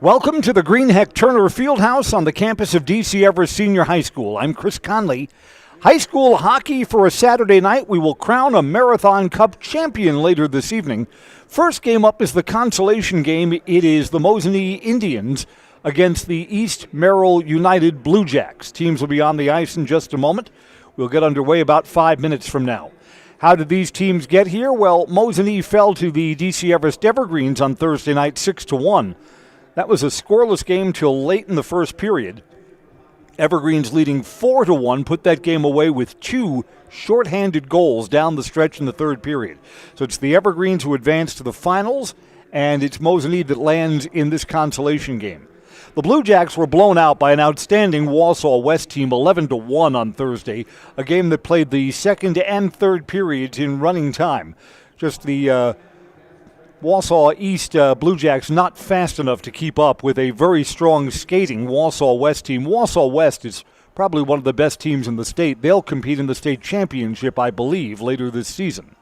Welcome to the Greenheck Turner Fieldhouse on the campus of D.C. Everest Senior High School. I'm Chris Conley. High school hockey for a Saturday night. We will crown a Marathon Cup champion later this evening. First game up is the consolation game. It is the Mosinee Indians against the East Merrill United Blue Jacks. Teams will be on the ice in just a moment. We'll get underway about 5 minutes from now. How did these teams get here? Well, Mosinee fell to the D.C. Everest Evergreens on Thursday night 6-1. That was a scoreless game till late in the first period. Evergreens leading 4-1 put that game away with two shorthanded goals down the stretch in the third period. So it's the Evergreens who advance to the finals, and it's Mosinee that lands in this consolation game. The Blue Jacks were blown out by an outstanding Wausau West team 11-1 on Thursday, a game that played the second and third periods in running time. Just the Wausau East Blue Jacks not fast enough to keep up with a very strong skating Wausau West team. Wausau West is probably one of the best teams in the state. They'll compete in the state championship, I believe, later this season.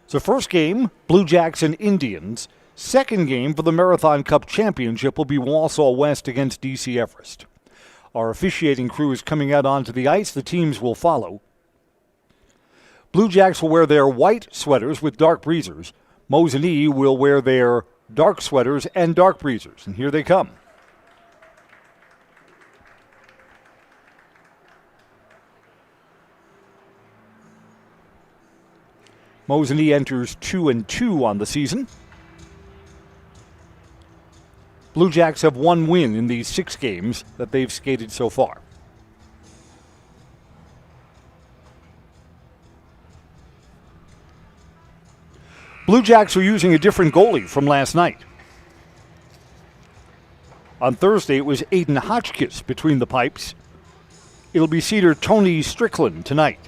So first game, Blue Jacks and Indians. Second game for the Marathon Cup championship will be Wausau West against D.C. Everest. Our officiating crew is coming out onto the ice. The teams will follow. Blue Jacks will wear their white sweaters with dark breezers. Mosinee will wear their dark sweaters and dark breezers, and here they come. Mosinee enters 2-2 on the season. Blue Jacks have one win in these 6 games that they've skated so far. Blue Jacks are using a different goalie from last night. On Thursday, it was Aiden Hotchkiss between the pipes. It'll be Cedar Tony Strickland tonight.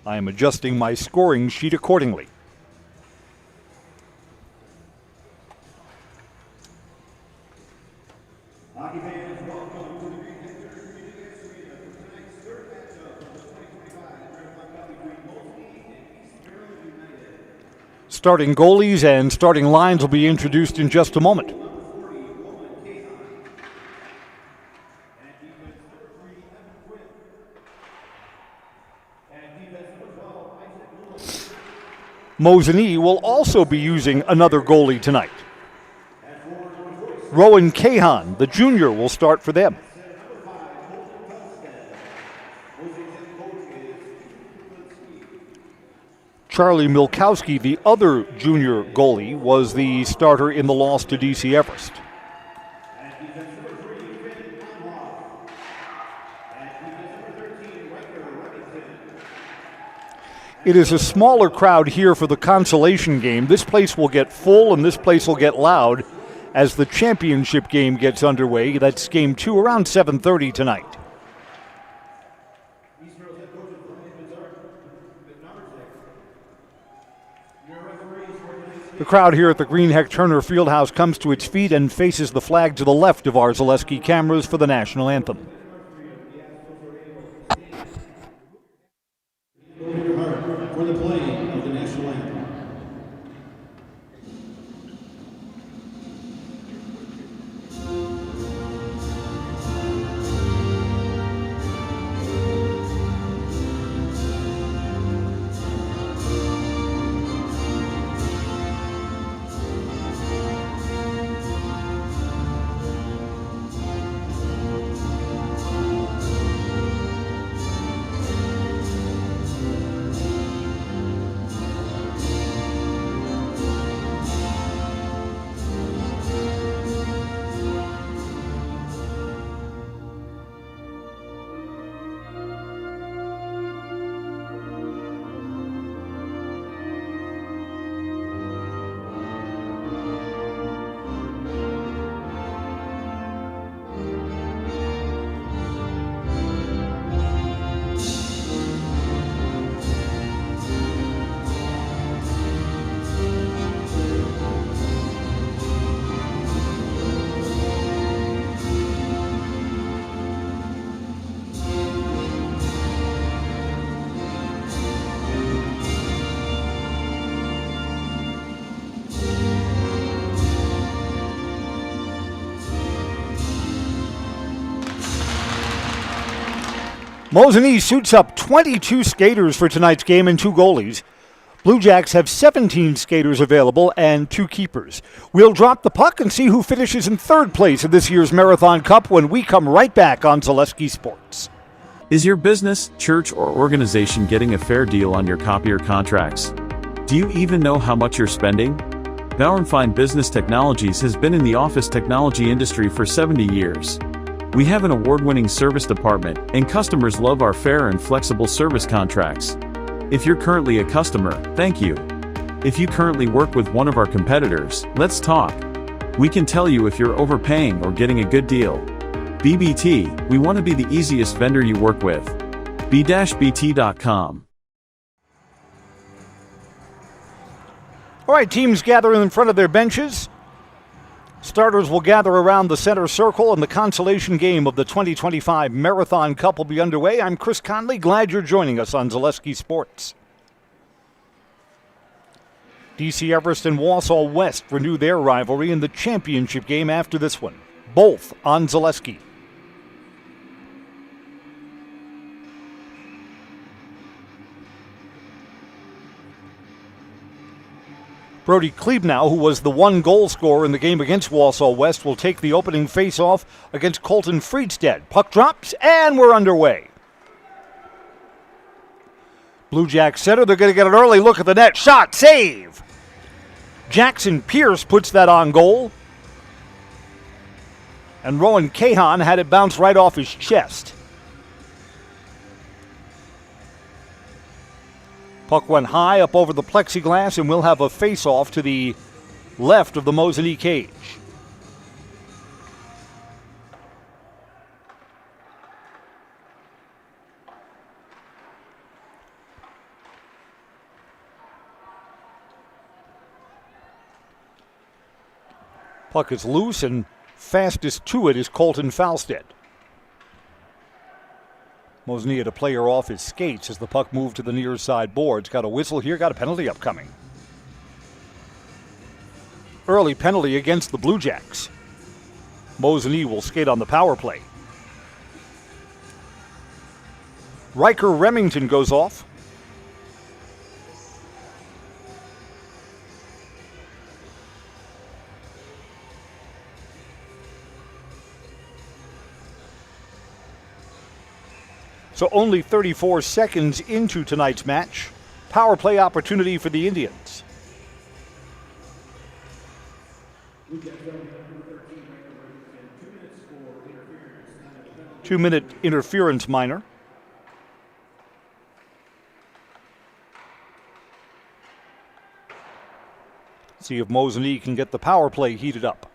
I am adjusting my scoring sheet accordingly. Starting goalies and starting lines will be introduced in just a moment. Mosinee will also be using another goalie tonight. Rowan Cahan, the junior, will start for them. Charlie Milkowski, the other junior goalie, was the starter in the loss to D.C. Everest. It is a smaller crowd here for the consolation game. This place will get full and this place will get loud as the championship game gets underway. That's game 2 around 7:30 tonight. The crowd here at the Greenheck Turner Fieldhouse comes to its feet and faces the flag to the left of our Zaleski cameras for the national anthem. For the playing of the national anthem. Mosinee suits up 22 skaters for tonight's game and 2 goalies. Blue Jacks have 17 skaters available and 2 keepers. We'll drop the puck and see who finishes in 3rd place in this year's Marathon Cup when we come right back on Zaleski Sports. Is your business, church, or organization getting a fair deal on your copier contracts? Do you even know how much you're spending? Fine Business Technologies has been in the office technology industry for 70 years. We have an award-winning service department, and customers love our fair and flexible service contracts. If you're currently a customer, thank you. If you currently work with one of our competitors, let's talk. We can tell you if you're overpaying or getting a good deal. BBT, we want to be the easiest vendor you work with. b-bt.com. All right, teams gather in front of their benches. Starters will gather around the center circle, and the consolation game of the 2025 Marathon Cup will be underway. I'm Chris Conley. Glad you're joining us on Zaleski Sports. DC Everest and Wausau West renew their rivalry in the championship game after this one. Both on Zaleski. Brody Klebnow, who was the 1-goal scorer in the game against Wausau West, will take the opening face-off against Colton Friedstedt. Puck drops, and we're underway. Blue Jack center, they're going to get an early look at the net. Shot, save! Jackson Pierce puts that on goal. And Rowan Cahan had it bounce right off his chest. Puck went high up over the plexiglass, and we'll have a face-off to the left of the Mosinee cage. Puck is loose, and fastest to it is Colton Falstead. Mosinee had a player off his skates as the puck moved to the near side boards. Got a whistle here, got a penalty upcoming. Early penalty against the Blue Jacks. Mosinee will skate on the power play. Riker Remington goes off. So only 34 seconds into tonight's match. Power play opportunity for the Indians. Two-minute interference minor. See if Mosinee can get the power play heated up.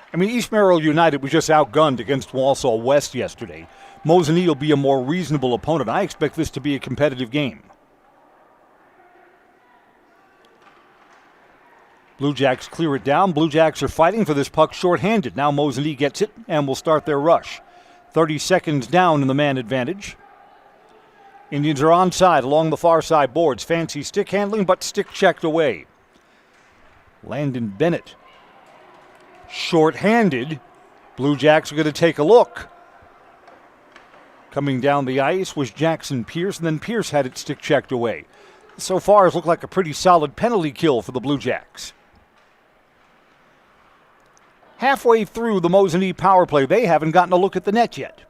I mean, East Merrill United was just outgunned against Wausau West yesterday. Mosinee will be a more reasonable opponent. I expect this to be a competitive game. Blue Jacks clear it down. Blue Jacks are fighting for this puck shorthanded. Now Mosinee gets it and will start their rush. 30 seconds down in the man advantage. Indians are onside along the far side boards. Fancy stick handling, but stick checked away. Landon Bennett. Short-handed. Blue Jacks are going to take a look. Coming down the ice was Jackson Pierce, and then Pierce had it stick checked away. So far, it's looked like a pretty solid penalty kill for the Blue Jacks. Halfway through the Mosinee power play, they haven't gotten a look at the net yet.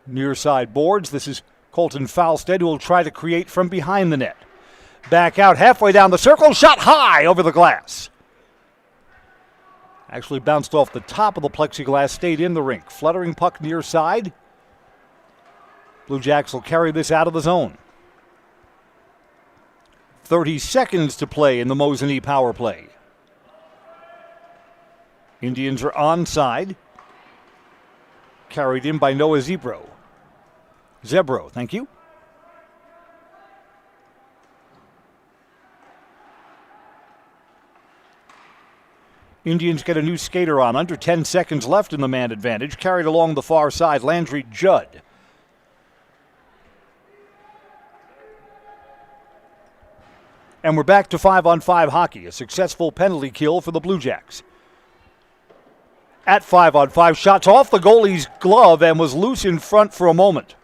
Near side boards, this is Colton Falstead, who will try to create from behind the net. Back out halfway down the circle, shot high over the glass. Actually bounced off the top of the plexiglass, stayed in the rink. Fluttering puck near side. Blue Jacks will carry this out of the zone. 30 seconds to play in the Mosinee power play. Indians are onside. Carried in by Noah Zebro. Thank you. Indians get a new skater on. Under 10 seconds left in the man advantage. Carried along the far side, Landry Judd. And we're back to 5-on-5 hockey. A successful penalty kill for the Blue Jacks. At 5-on-5, shots off the goalie's glove and was loose in front for a moment.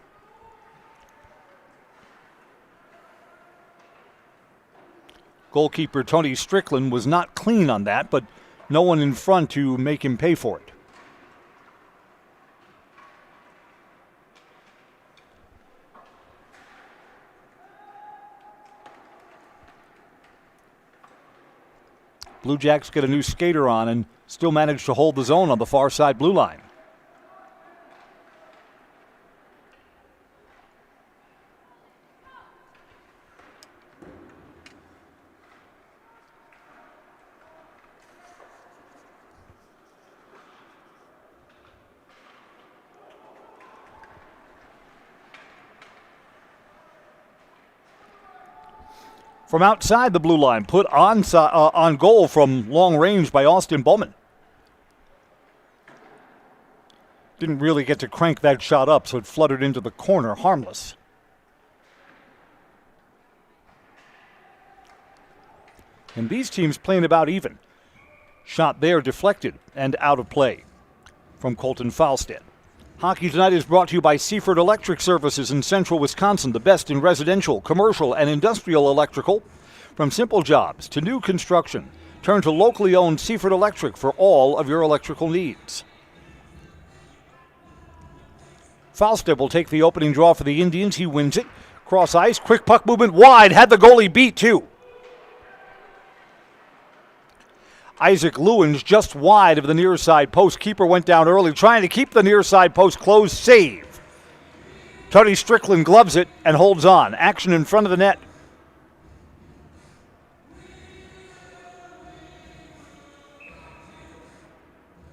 Goalkeeper Tony Strickland was not clean on that, but no one in front to make him pay for it. Blue Jacks get a new skater on and still manage to hold the zone on the far side blue line. From outside the blue line, put on goal from long range by Austin Bowman. Didn't really get to crank that shot up, so it fluttered into the corner, harmless. And these teams playing about even. Shot there deflected and out of play from Colton Falstead. Hockey Tonight is brought to you by Seaford Electric Services in central Wisconsin, the best in residential, commercial, and industrial electrical. From simple jobs to new construction, turn to locally owned Seaford Electric for all of your electrical needs. Falstead will take the opening draw for the Indians. He wins it. Cross ice, quick puck movement wide, had the goalie beat too. Isaac Lewins just wide of the near side post. Keeper went down early, trying to keep the near side post closed. Save. Tony Strickland gloves it and holds on. Action in front of the net.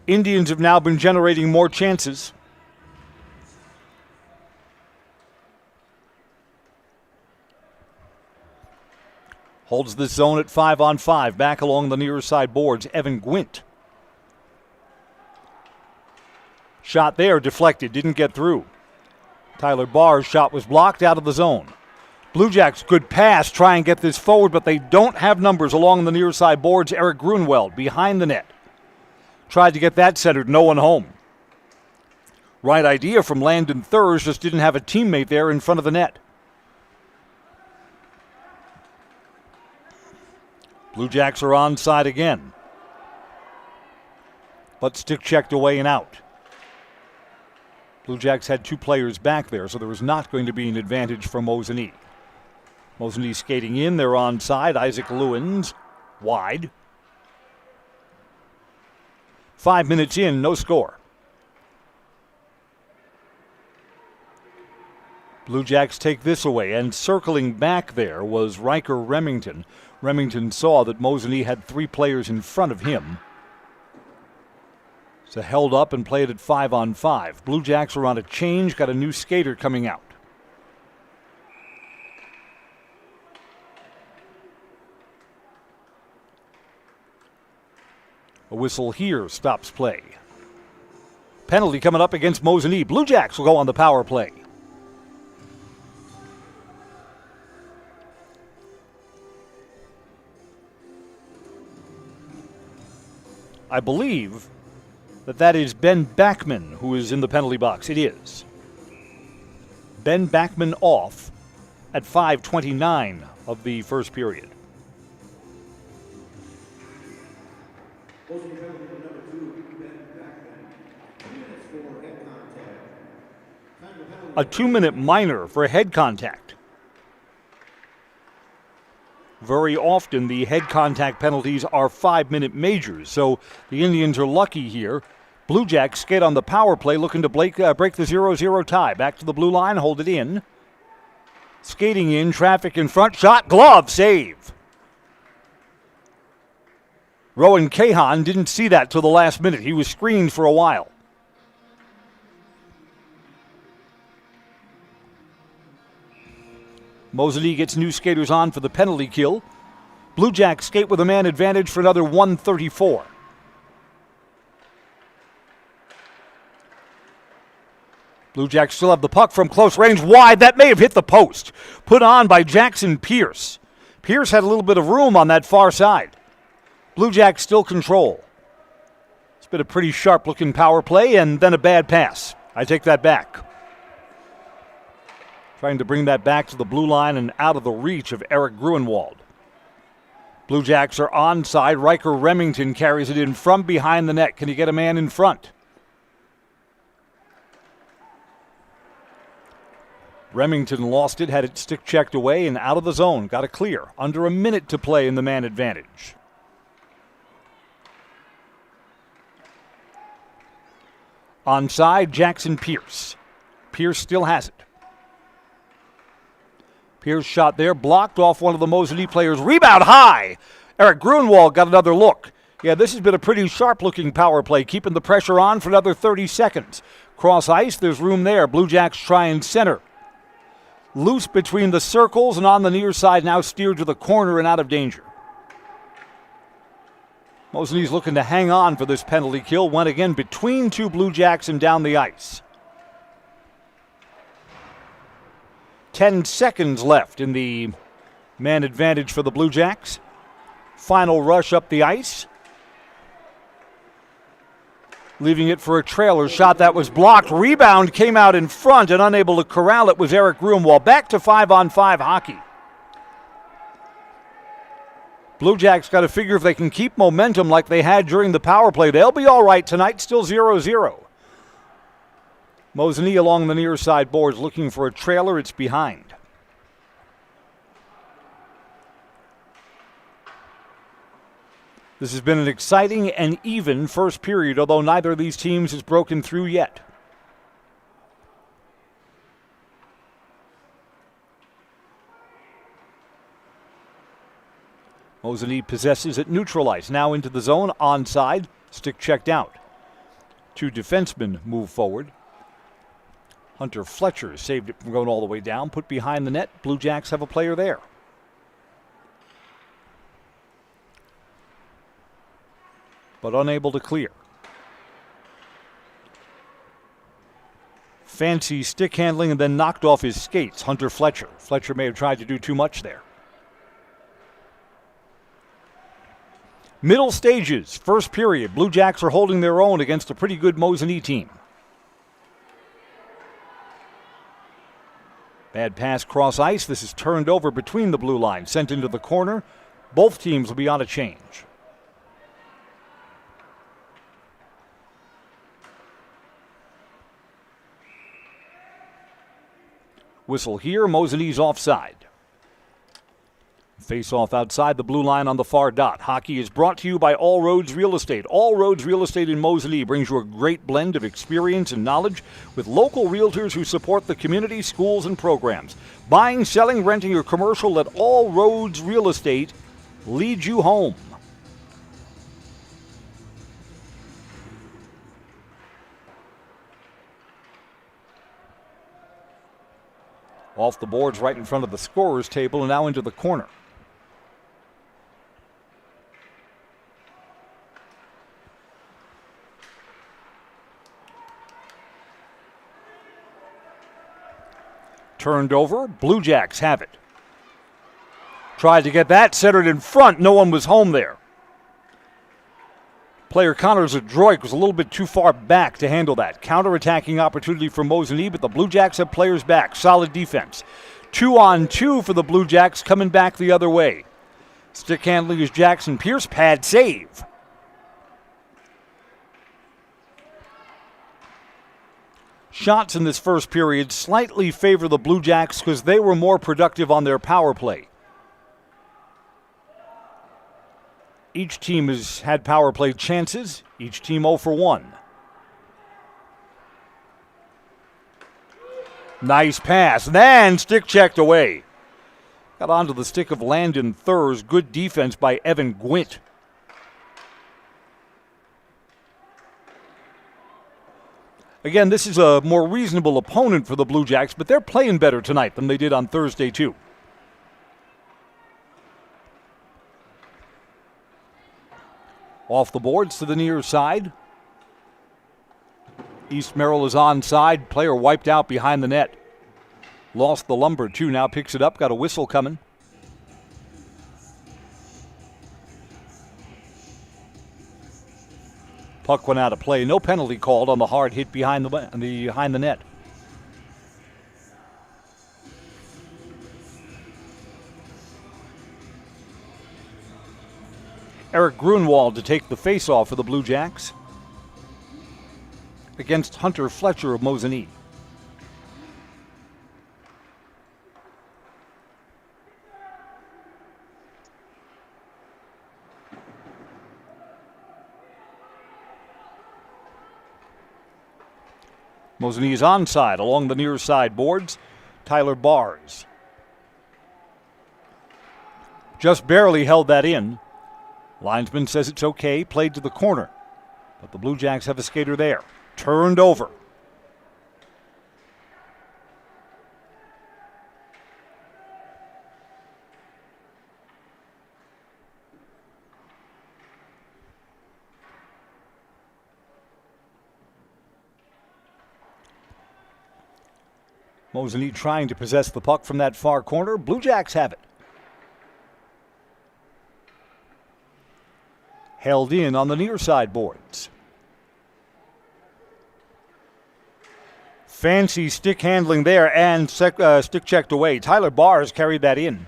Indians have now been generating more chances. Holds this zone at 5-on-5. Back along the near side boards, Evan Gwint. Shot there, deflected, didn't get through. Tyler Barr's shot was blocked out of the zone. Blue Jacks, good pass, try and get this forward, but they don't have numbers along the near side boards. Eric Grunwald behind the net. Tried to get that centered, no one home. Right idea from Landon Thurs, just didn't have a teammate there in front of the net. Blue Jacks are onside again. But stick checked away and out. Blue Jacks had two players back there, so there was not going to be an advantage for Mosinee. Mosinee skating in, they're onside. Isaac Lewins wide. 5 minutes in, no score. Blue Jacks take this away, and circling back there was Riker Remington. Remington saw that Mosinee had three players in front of him. So held up and played at 5-on-5. Blue Jacks are on a change, got a new skater coming out. A whistle here stops play. Penalty coming up against Mosinee. Blue Jacks will go on the power play. I believe that is Ben Backman who is in the penalty box. It is. Ben Backman off at 5:29 of the first period. A 2-minute minor for head contact. Very often the head contact penalties are 5-minute majors, so the Indians are lucky here. Blue Jacks skate on the power play, looking to break the 0-0 tie. Back to the blue line, hold it in. Skating in, traffic in front, shot, glove, save. Rowan Cahan didn't see that till the last minute. He was screened for a while. Mosinee gets new skaters on for the penalty kill. Blue Jacks skate with a man advantage for another 1:34. Blue Jacks still have the puck from close range, wide. That may have hit the post. Put on by Jackson Pierce. Pierce had a little bit of room on that far side. Blue Jacks still control. It's been a pretty sharp-looking power play and then a bad pass. I take that back. Trying to bring that back to the blue line and out of the reach of Eric Gruenwald. Blue Jacks are onside. Riker Remington carries it in from behind the net. Can he get a man in front? Remington lost it, had it stick checked away and out of the zone. Got a clear. Under a minute to play in the man advantage. Onside, Jackson Pierce. Pierce still has it. Pierce shot there, blocked off one of the Mosinee players. Rebound high. Eric Gruenwald got another look. Yeah, this has been a pretty sharp-looking power play, keeping the pressure on for another 30 seconds. Cross ice, there's room there. Blue Jacks try and center. Loose between the circles and on the near side, now steered to the corner and out of danger. Mosinee's looking to hang on for this penalty kill. Went again between two Blue Jacks and down the ice. 10 seconds left in the man advantage for the Blue Jacks. Final rush up the ice. Leaving it for a trailer shot that was blocked. Rebound came out in front and unable to corral it was Eric Gruenwald. Back to 5-on-5 hockey. Blue Jacks got to figure if they can keep momentum like they had during the power play. They'll be all right tonight, still 0-0. Mosinee along the near side boards looking for a trailer. It's behind. This has been an exciting and even first period, although neither of these teams has broken through yet. Mosinee possesses it, neutral ice. Now into the zone, onside, stick checked out. Two defensemen move forward. Hunter Fletcher saved it from going all the way down, put behind the net. Blue Jacks have a player there. But unable to clear. Fancy stick handling and then knocked off his skates, Hunter Fletcher. Fletcher may have tried to do too much there. Middle stages, first period. Blue Jacks are holding their own against a pretty good Mosinee team. Bad pass cross ice. This is turned over between the blue line, sent into the corner. Both teams will be on a change. Whistle here, Mosinee's offside. Face off outside the blue line on the far dot. Hockey is brought to you by All Roads Real Estate. All Roads Real Estate in Mosinee brings you a great blend of experience and knowledge with local realtors who support the community, schools, and programs. Buying, selling, renting, or commercial, let All Roads Real Estate lead you home. Off the boards right in front of the scorer's table and now into the corner. Turned over. Blue Jacks have it. Tried to get that, centered in front. No one was home there. Player Connor Zadroik was a little bit too far back to handle that. Counter-attacking opportunity for Mosinee, but the Blue Jacks have players back. Solid defense. 2-on-2 for the Blue Jacks coming back the other way. Stick handling is Jackson Pierce. Pad save. Shots in this first period slightly favor the Blue Jacks because they were more productive on their power play. Each team has had power play chances. Each team 0 for 1. Nice pass. Then stick checked away. Got onto the stick of Landon Thurs. Good defense by Evan Gwint. Again, this is a more reasonable opponent for the Blue Jacks, but they're playing better tonight than they did on Thursday, too. Off the boards to the near side. East Merrill is onside. Player wiped out behind the net. Lost the lumber, too. Now picks it up. Got a whistle coming. Puck went out of play. No penalty called on the hard hit behind the net. Eric Grunwald to take the face-off for the Blue Jacks against Hunter Fletcher of Mosinee. Mosinee is onside along the near side boards. Tyler Bars just barely held that in. Linesman says it's okay, played to the corner. But the Blue Jacks have a skater there. Turned over. Mosinee trying to possess the puck from that far corner. Blue Jacks have it. Held in on the near side boards. Fancy stick handling there and stick checked away. Tyler Bars carried that in.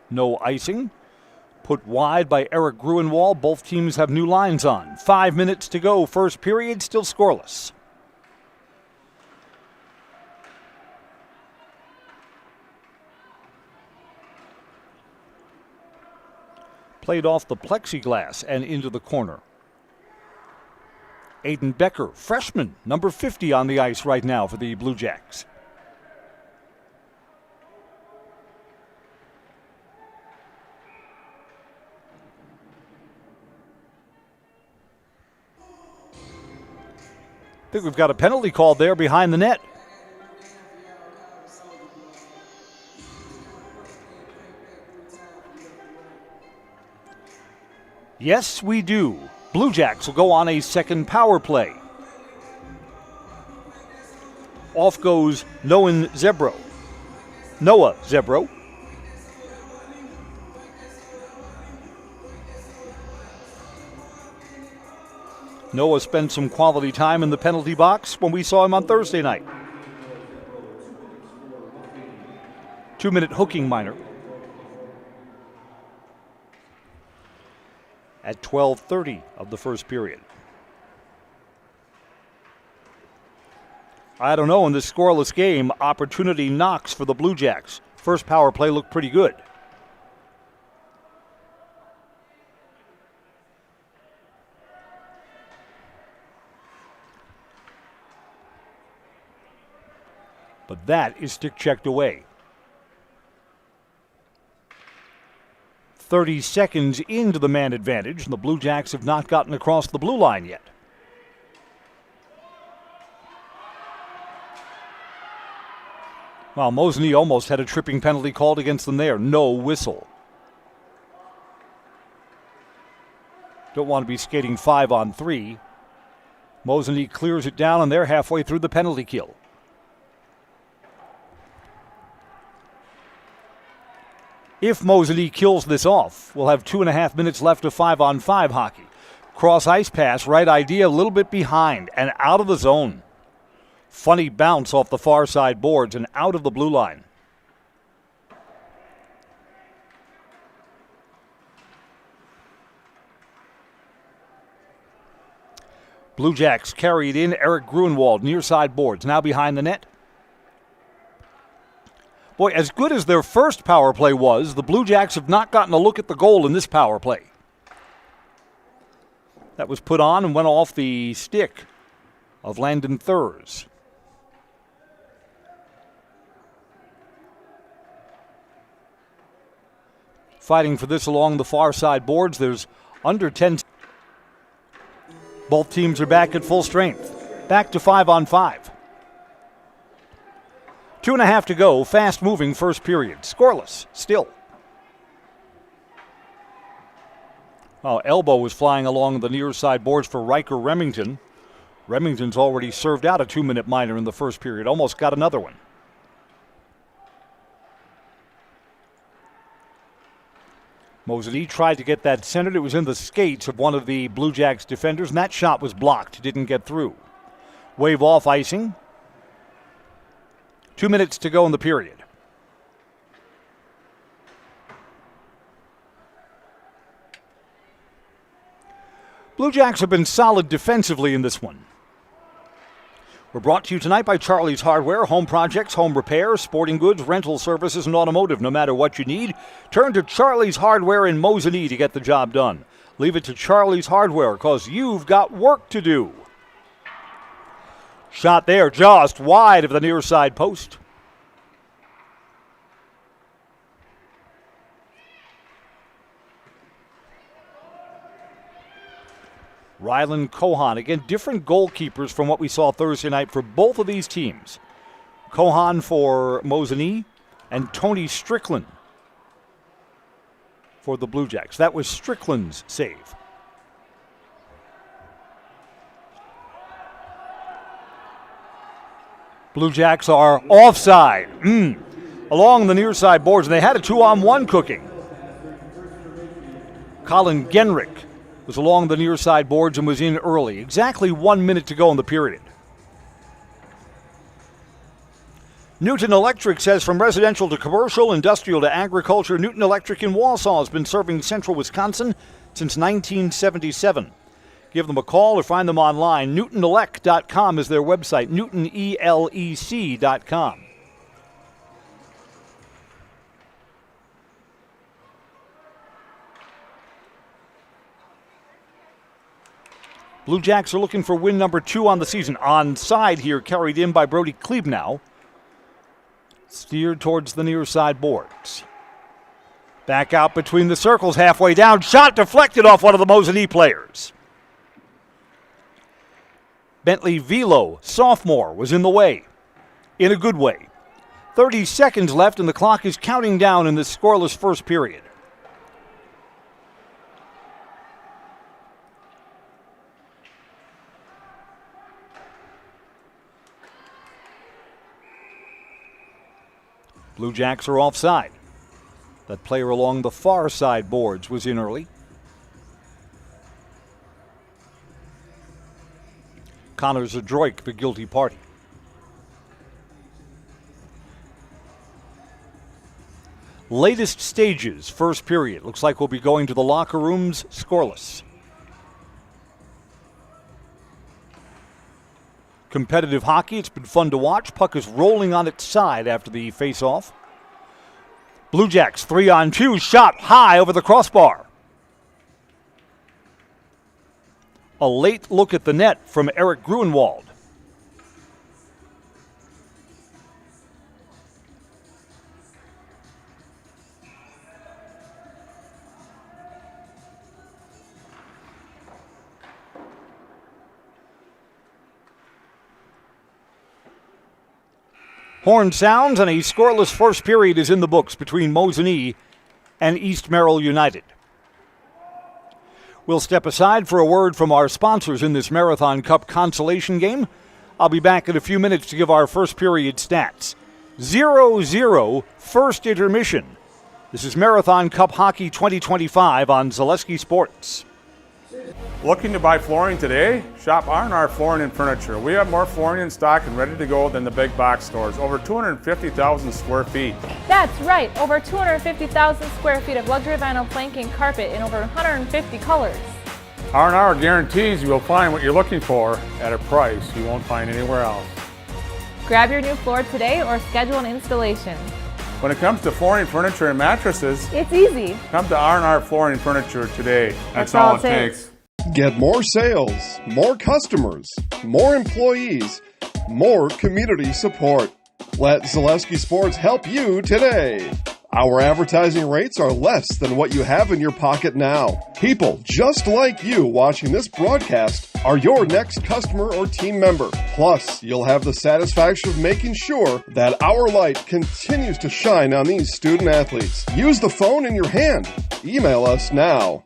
No icing. Put wide by Eric Grunwald. Both teams have new lines on. 5 minutes to go. First period, still scoreless. Played off the plexiglass and into the corner. Aiden Becker, freshman, number 50 on the ice right now for the Blue Jacks. I think we've got a penalty called there behind the net. Yes, we do. Blue Jacks will go on a second power play. Off goes Noah Zebro. Noah spent some quality time in the penalty box when we saw him on Thursday night. 2-minute hooking minor. At 12:30 of the first period. I don't know, in this scoreless game, opportunity knocks for the Blue Jacks. First power play looked pretty good. But that is stick checked away. 30 seconds into the man advantage, and the Blue Jacks have not gotten across the blue line yet. Well, Mosinee almost had a tripping penalty called against them there. No whistle. Don't want to be skating 5-on-3. Mosinee clears it down, and they're halfway through the penalty kill. If Mosinee kills this off, we'll have 2.5 minutes left of 5-on-5 hockey. Cross ice pass, right idea, a little bit behind and out of the zone. Funny bounce off the far side boards and out of the blue line. Blue Jacks carry it in. Eric Grunwald, near side boards, now behind the net. Boy, as good as their first power play was, the Blue Jacks have not gotten a look at the goal in this power play. That was put on and went off the stick of Landon Thurs. Fighting for this along the far side boards. There's under 10. Both teams are back at full strength. Back to 5-on-5. 2.5 to go. Fast-moving first period. Scoreless still. Well, elbow was flying along the near side boards for Riker Remington. Remington's already served out a 2-minute minor in the first period. Almost got another one. Mosinee tried to get that centered. It was in the skates of one of the Blue Jacks defenders, and that shot was blocked. Didn't get through. Wave off icing. 2 minutes to go in the period. Blue Jacks have been solid defensively in this one. We're brought to you tonight by Charlie's Hardware, home projects, home repairs, sporting goods, rental services, and automotive. No matter what you need, turn to Charlie's Hardware in Mosinee to get the job done. Leave it to Charlie's Hardware because you've got work to do. Shot there just wide of the near side post. Rylan Cohan, again, different goalkeepers from what we saw Thursday night for both of these teams. Cohan for Mosinee and Tony Strickland for the Blue Jacks. That was Strickland's save. Blue Jacks are offside. Along the near side boards, and they had a 2-on-1 cooking. Colin Genrick was along the near side boards and was in early. Exactly 1 minute to go in the period. Newton Electric says from residential to commercial, industrial to agriculture, Newton Electric in Wausau has been serving central Wisconsin since 1977. Give them a call or find them online. NewtonElec.com is their website, NewtonELEC.com. Blue Jacks are looking for win number 2 on the season. Onside here, carried in by Brody Klebnow. Steered towards the near side boards. Back out between the circles, halfway down. Shot deflected off one of the Mosinee players. Bentley Velo, sophomore, was in the way. In a good way. 30 seconds left, and the clock is counting down in this scoreless first period. Blue Jacks are offside. That player along the far side boards was in early. Connor Zadroik, the guilty party. Latest stages, first period. Looks like we'll be going to the locker rooms scoreless. Competitive hockey. It's been fun to watch. Puck is rolling on its side after the face-off. Blue Jacks 3-on-2. Shot high over the crossbar. A late look at the net from Eric Gruenwald. Horn sounds and a scoreless first period is in the books between Mosinee and East Merrill United. We'll step aside for a word from our sponsors in this Marathon Cup consolation game. I'll be back in a few minutes to give our first period stats. 0-0 first intermission. This is Marathon Cup Hockey 2025 on Zaleski Sports. Looking to buy flooring today? Shop R&R Flooring and Furniture. We have more flooring in stock and ready to go than the big box stores. Over 250,000 square feet. That's right, over 250,000 square feet of luxury vinyl planking carpet in over 150 colors. R&R guarantees you will find what you're looking for at a price you won't find anywhere else. Grab your new floor today or schedule an installation. When it comes to flooring, furniture, and mattresses, It's easy. come to R&R Flooring and Furniture today. That's all it takes. Get more sales, more customers, more employees, more community support. Let Zaleski Sports help you today. Our advertising rates are less than what you have in your pocket now. People just like you watching this broadcast are your next customer or team member. Plus, you'll have the satisfaction of making sure that our light continues to shine on these student athletes. Use the phone in your hand. Email us now.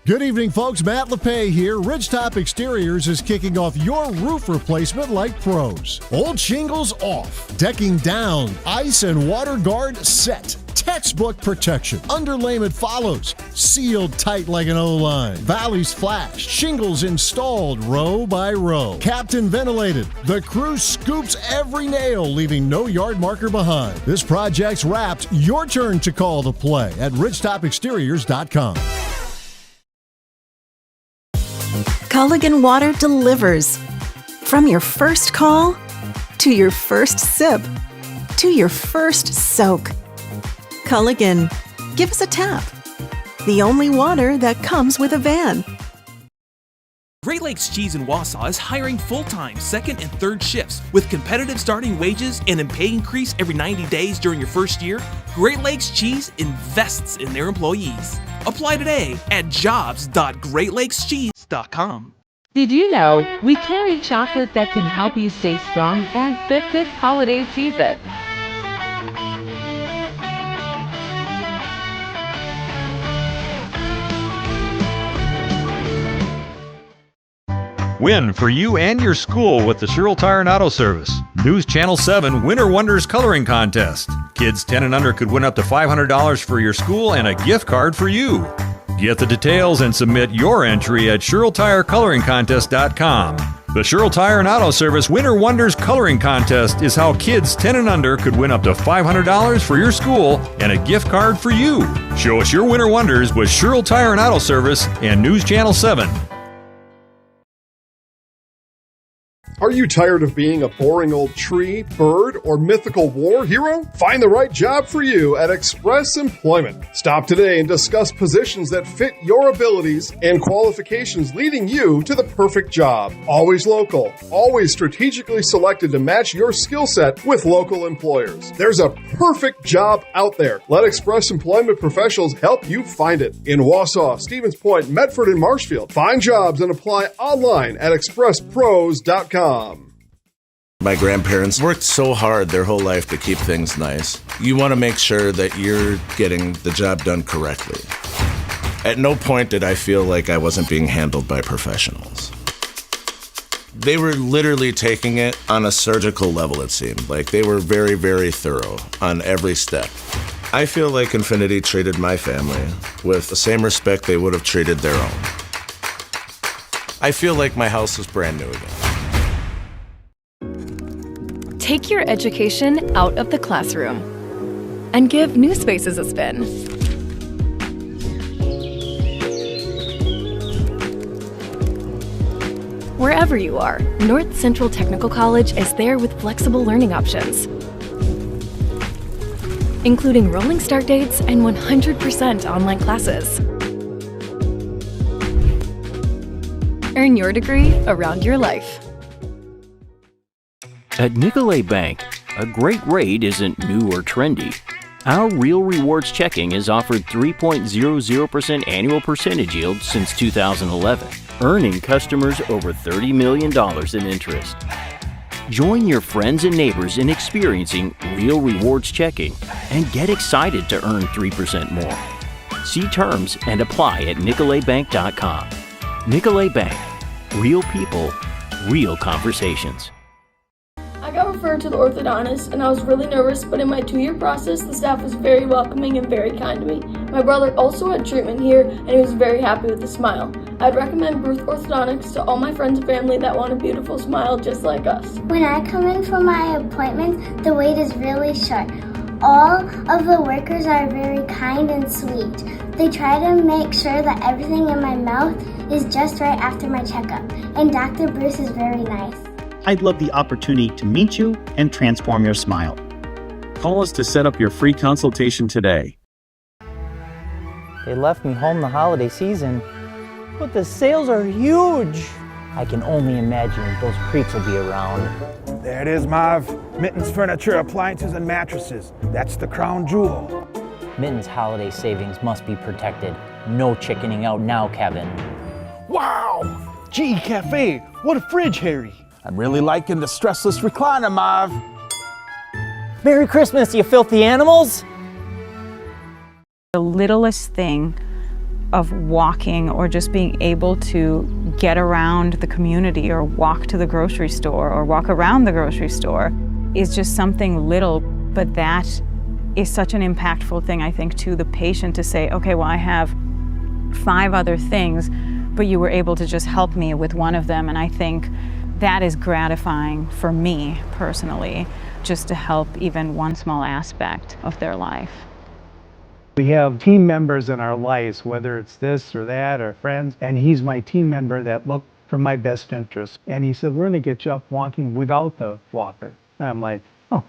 Good evening, folks. Matt LePay here. Ridgetop Exteriors is kicking off your roof replacement like pros. Old shingles off, decking down, ice and water guard set. Textbook protection. Underlayment follows. Sealed tight like an O-line. Valleys flashed. Shingles installed row by row. Capped and ventilated. The crew scoops every nail, leaving no yard marker behind. This project's wrapped. Your turn to call the play at ridgetopexteriors.com. Culligan Water delivers. From your first call, to your first sip, to your first soak. Culligan, give us a tap. The only water that comes with a van. Great Lakes Cheese in Wausau is hiring full-time second and third shifts with competitive starting wages and a pay increase every 90 days during your first year. Great Lakes Cheese invests in their employees. Apply today at jobs.greatlakescheese.com. Did you know we carry chocolate that can help you stay strong and fit this holiday season? Win for you and your school with the Sherrill Tire and Auto Service. News Channel 7 Winter Wonders Coloring Contest. Kids 10 and under could win up to $500 for your school and a gift card for you. Get the details and submit your entry at SherrillTireColoringContest.com. The Sherrill Tire and Auto Service Winter Wonders Coloring Contest is how kids 10 and under could win up to $500 for your school and a gift card for you. Show us your winter wonders with Sherrill Tire and Auto Service and News Channel 7. Are you tired of being a boring old tree, bird, or mythical war hero? Find the right job for you at Express Employment. Stop today and discuss positions that fit your abilities and qualifications, leading you to the perfect job. Always local, always strategically selected to match your skill set with local employers. There's a perfect job out there. Let Express Employment professionals help you find it. In Wausau, Stevens Point, Medford, and Marshfield. Find jobs and apply online at expresspros.com. My grandparents worked so hard their whole life to keep things nice. You want to make sure that you're getting the job done correctly. At no point did I feel like I wasn't being handled by professionals. They were literally taking it on a surgical level, it seemed. Like they were very, very thorough on every step. I feel like Infinity treated my family with the same respect they would have treated their own. I feel like my house is brand new again. Take your education out of the classroom and give New Spaces a spin. Wherever you are, North Central Technical College is there with flexible learning options, including rolling start dates and 100% online classes. Earn your degree around your life. At Nicolet Bank, a great rate isn't new or trendy. Our Real Rewards checking has offered 3.00% annual percentage yield since 2011, earning customers over $30 million in interest. Join your friends and neighbors in experiencing Real Rewards checking and get excited to earn 3% more. See terms and apply at nicoletbank.com. Nicolet Bank. Real people, real conversations. I got referred to the orthodontist and I was really nervous, but in my 2-year process, the staff was very welcoming and very kind to me. My brother also had treatment here and he was very happy with the smile. I'd recommend Ruth Orthodontics to all my friends and family that want a beautiful smile just like us. When I come in for my appointment, the wait is really short. All of the workers are very kind and sweet. They try to make sure that everything in my mouth is just right after my checkup, and Dr. Bruce is very nice. I'd love the opportunity to meet you and transform your smile. Call us to set up your free consultation today. They left me home the holiday season, but the sales are huge. I can only imagine those creeps will be around. There it is, Marv. Mittens Furniture, Appliances, and Mattresses. That's the crown jewel. Mittens' holiday savings must be protected. No chickening out now, Kevin. Wow! Gee, Cafe, what a fridge, Harry. I'm really liking the stressless recliner, Marv. Merry Christmas, you filthy animals! The littlest thing of walking or just being able to get around the community or walk to the grocery store or walk around the grocery store is just something little, but that is such an impactful thing, I think, to the patient to say, okay, well, I have 5 other things, but you were able to just help me with one of them. And I think that is gratifying for me personally, just to help even one small aspect of their life. We have team members in our lives, whether it's this or that or friends, and he's my team member that looked for my best interest. And he said, we're going to get you up walking without the walker. And I'm like, oh,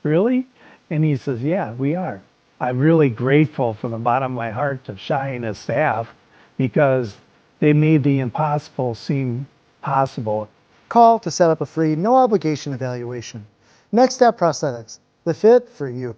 really? And he says, yeah, we are. I'm really grateful from the bottom of my heart to Shai and his staff because they made the impossible seem possible. Call to set up a free, no obligation evaluation. Next Step Prosthetics, the fit for you.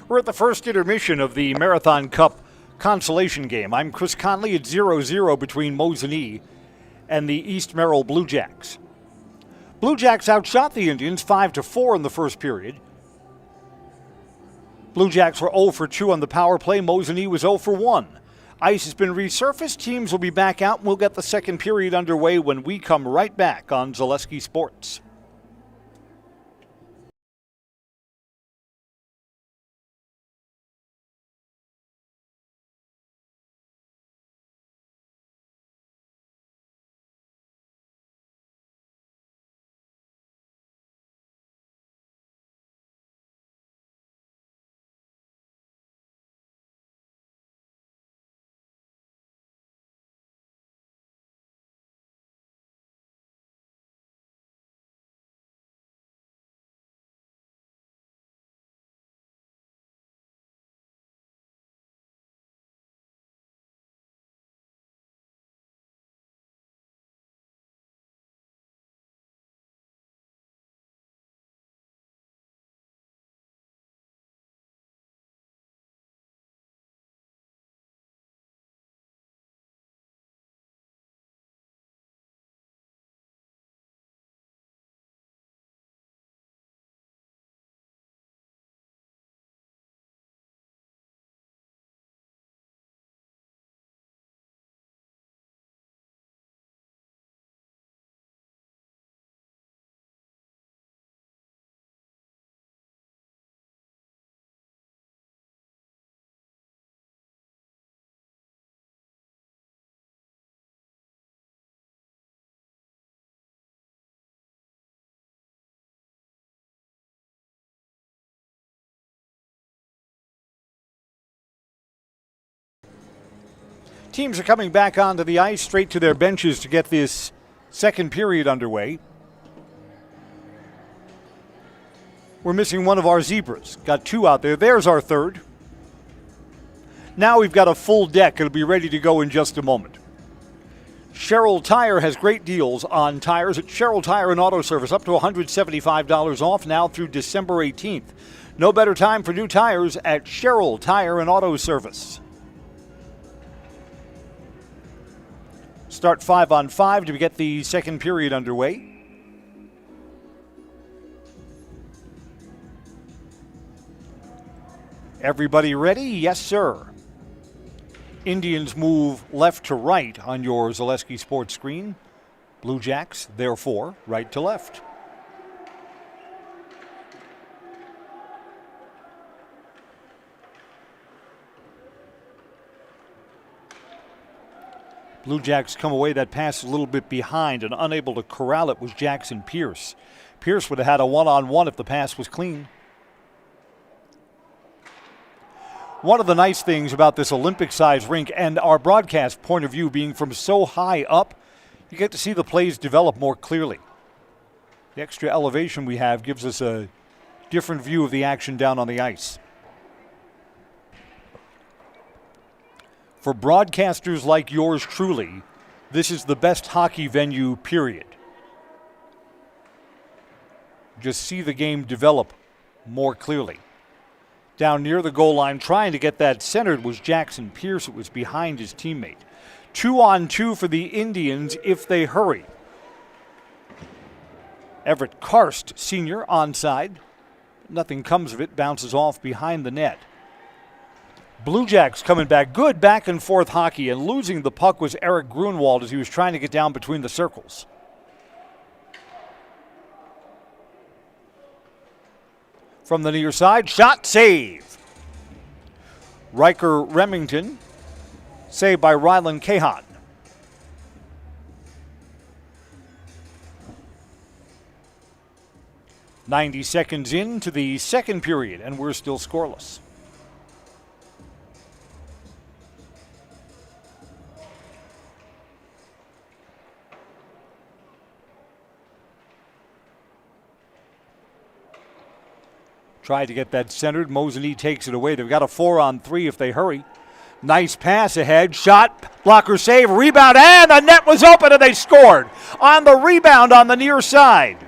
We're at the first intermission of the Marathon Cup consolation game. I'm Chris Conley. It's 0-0 between Mosinee and the East Merrill Blue Jacks. Blue Jacks outshot the Indians 5-4 in the first period. Blue Jacks were 0 for 2 on the power play. Mosinee was 0 for 1. Ice has been resurfaced. Teams will be back out. We'll get the second period underway when we come right back on Zaleski Sports. Teams are coming back onto the ice, straight to their benches to get this second period underway. We're missing one of our zebras. Got two out there. There's our third. Now we've got a full deck. It'll be ready to go in just a moment. Sherrill Tire has great deals on tires at Sherrill Tire and Auto Service, up to $175 off now through December 18th. No better time for new tires at Sherrill Tire and Auto Service. Start 5-on-5 to get the second period underway. Everybody ready? Yes, sir. Indians move left to right on your Zaleski Sports screen. Blue Jacks, therefore, right to left. Blue Jacks come away. That pass a little bit behind, and unable to corral it was Jackson Pierce. Pierce would have had a one-on-one if the pass was clean. One of the nice things about this Olympic-sized rink and our broadcast point of view being from so high up, you get to see the plays develop more clearly. The extra elevation we have gives us a different view of the action down on the ice. For broadcasters like yours truly, this is the best hockey venue, period. Just see the game develop more clearly. Down near the goal line, trying to get that centered was Jackson Pierce. It was behind his teammate. 2-on-2 for the Indians if they hurry. Everett Karst, senior, onside. Nothing comes of it, bounces off behind the net. Blue Jacks coming back. Good back and forth hockey, and losing the puck was Eric Grunwald as he was trying to get down between the circles. From the near side, shot, save. Riker Remington, saved by Rylan Cahan. "90 seconds into the second period, and we're still scoreless. Tried to get that centered. Mosinee takes it away. They've got a 4-on-3 if they hurry. Nice pass ahead. Shot, blocker save, rebound, and the net was open and they scored. On the rebound on the near side.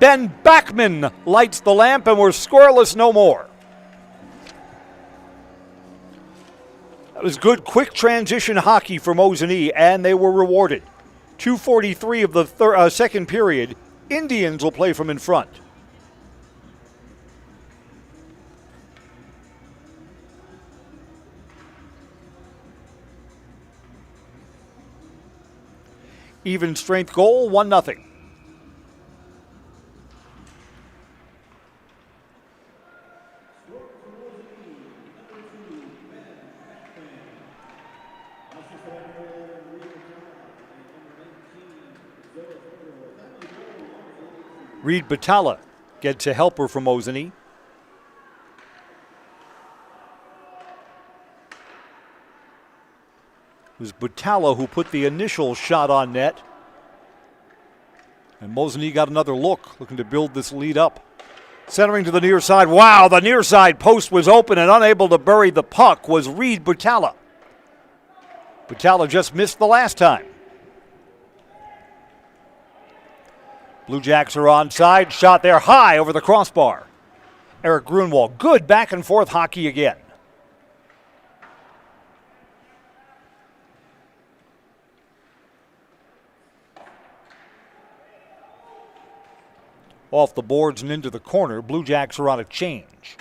Ben Backman lights the lamp and we're scoreless no more. That was good quick transition hockey for Mosinee, and they were rewarded. 2:43 of the second period. Indians will play from in front. Even strength goal, 1-0. Reed Batalla gets a helper from Mosinee. It was Batalla who put the initial shot on net. And Mosinee got another look, looking to build this lead up. Centering to the near side. Wow, the near side post was open and unable to bury the puck was Reed Batalla. Batalla just missed the last time. Blue Jacks are onside. Shot there high over the crossbar. Eric Grunwald. Good back and forth hockey again. Off the boards and into the corner. Blue Jacks are on a change.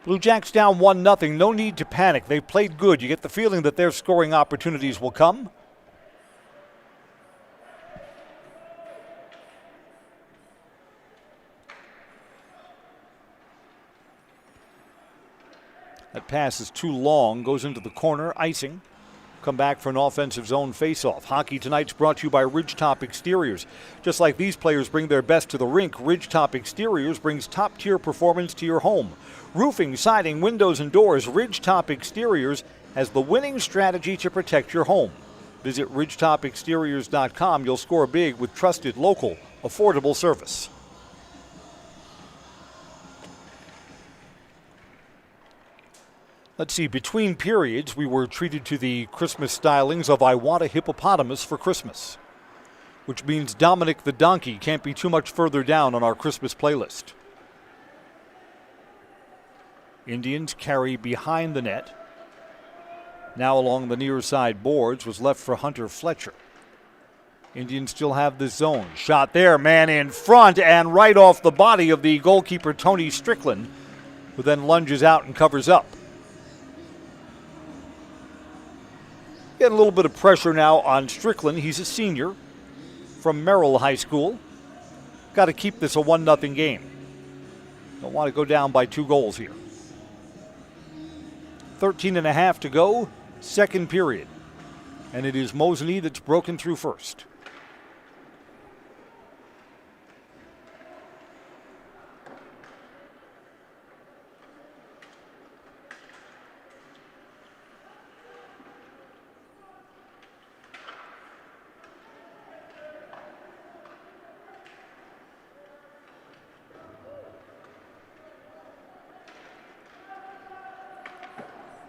Blue Jacks down 1-0. No need to panic. They've played good. You get the feeling that their scoring opportunities will come. That pass is too long. Goes into the corner. Icing. come back for an offensive zone faceoff. Hockey tonight's brought to you by Ridgetop Exteriors. Just like these players bring their best to the rink, Ridgetop Exteriors brings top-tier performance to your home. Roofing, siding, windows, and doors, Ridgetop Exteriors has the winning strategy to protect your home. Visit ridgetopexteriors.com. You'll score big with trusted, local, affordable service. Let's see, between periods, we were treated to the Christmas stylings of I Want a Hippopotamus for Christmas, which means Dominic the Donkey can't be too much further down on our Christmas playlist. Indians carry behind the net. Now along the near side boards was left for Hunter Fletcher. Indians still have this zone. Shot there, man in front and right off the body of the goalkeeper Tony Strickland, who then lunges out and covers up. Getting a little bit of pressure now on Strickland. He's a senior from Merrill High School. Got to keep this a 1-0 game. Don't want to go down by 2 goals here. 13.5 to go, second period. And it is Mosinee that's broken through first.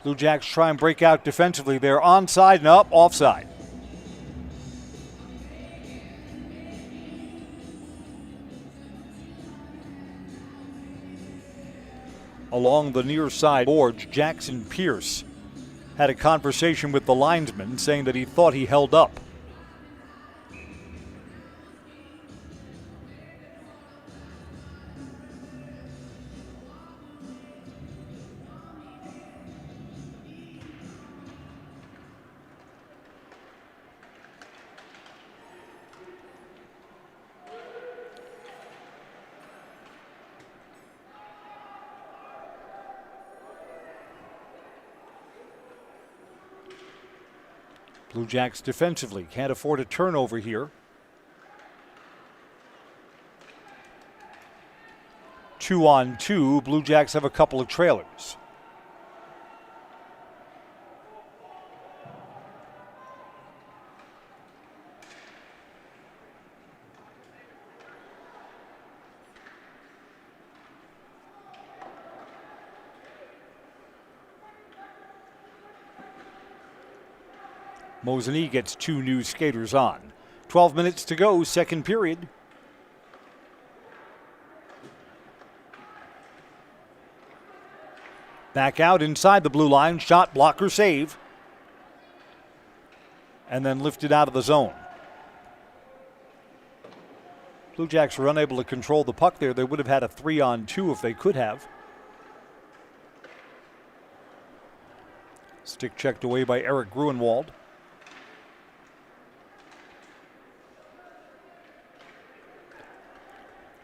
Blue Jacks try and break out defensively. They're onside and up, offside. Along the near side boards, Jackson Pierce had a conversation with the linesman saying that he thought he held up. Blue Jacks defensively can't afford a turnover here. 2-on-2. Blue Jacks have a couple of trailers. Mosinee gets 2 new skaters on. 12 minutes to go, second period. Back out inside the blue line, shot, blocker, save. And then lifted out of the zone. Blue Jacks were unable to control the puck there. They would have had a 3-on-2 if they could have. Stick checked away by Eric Gruenwald.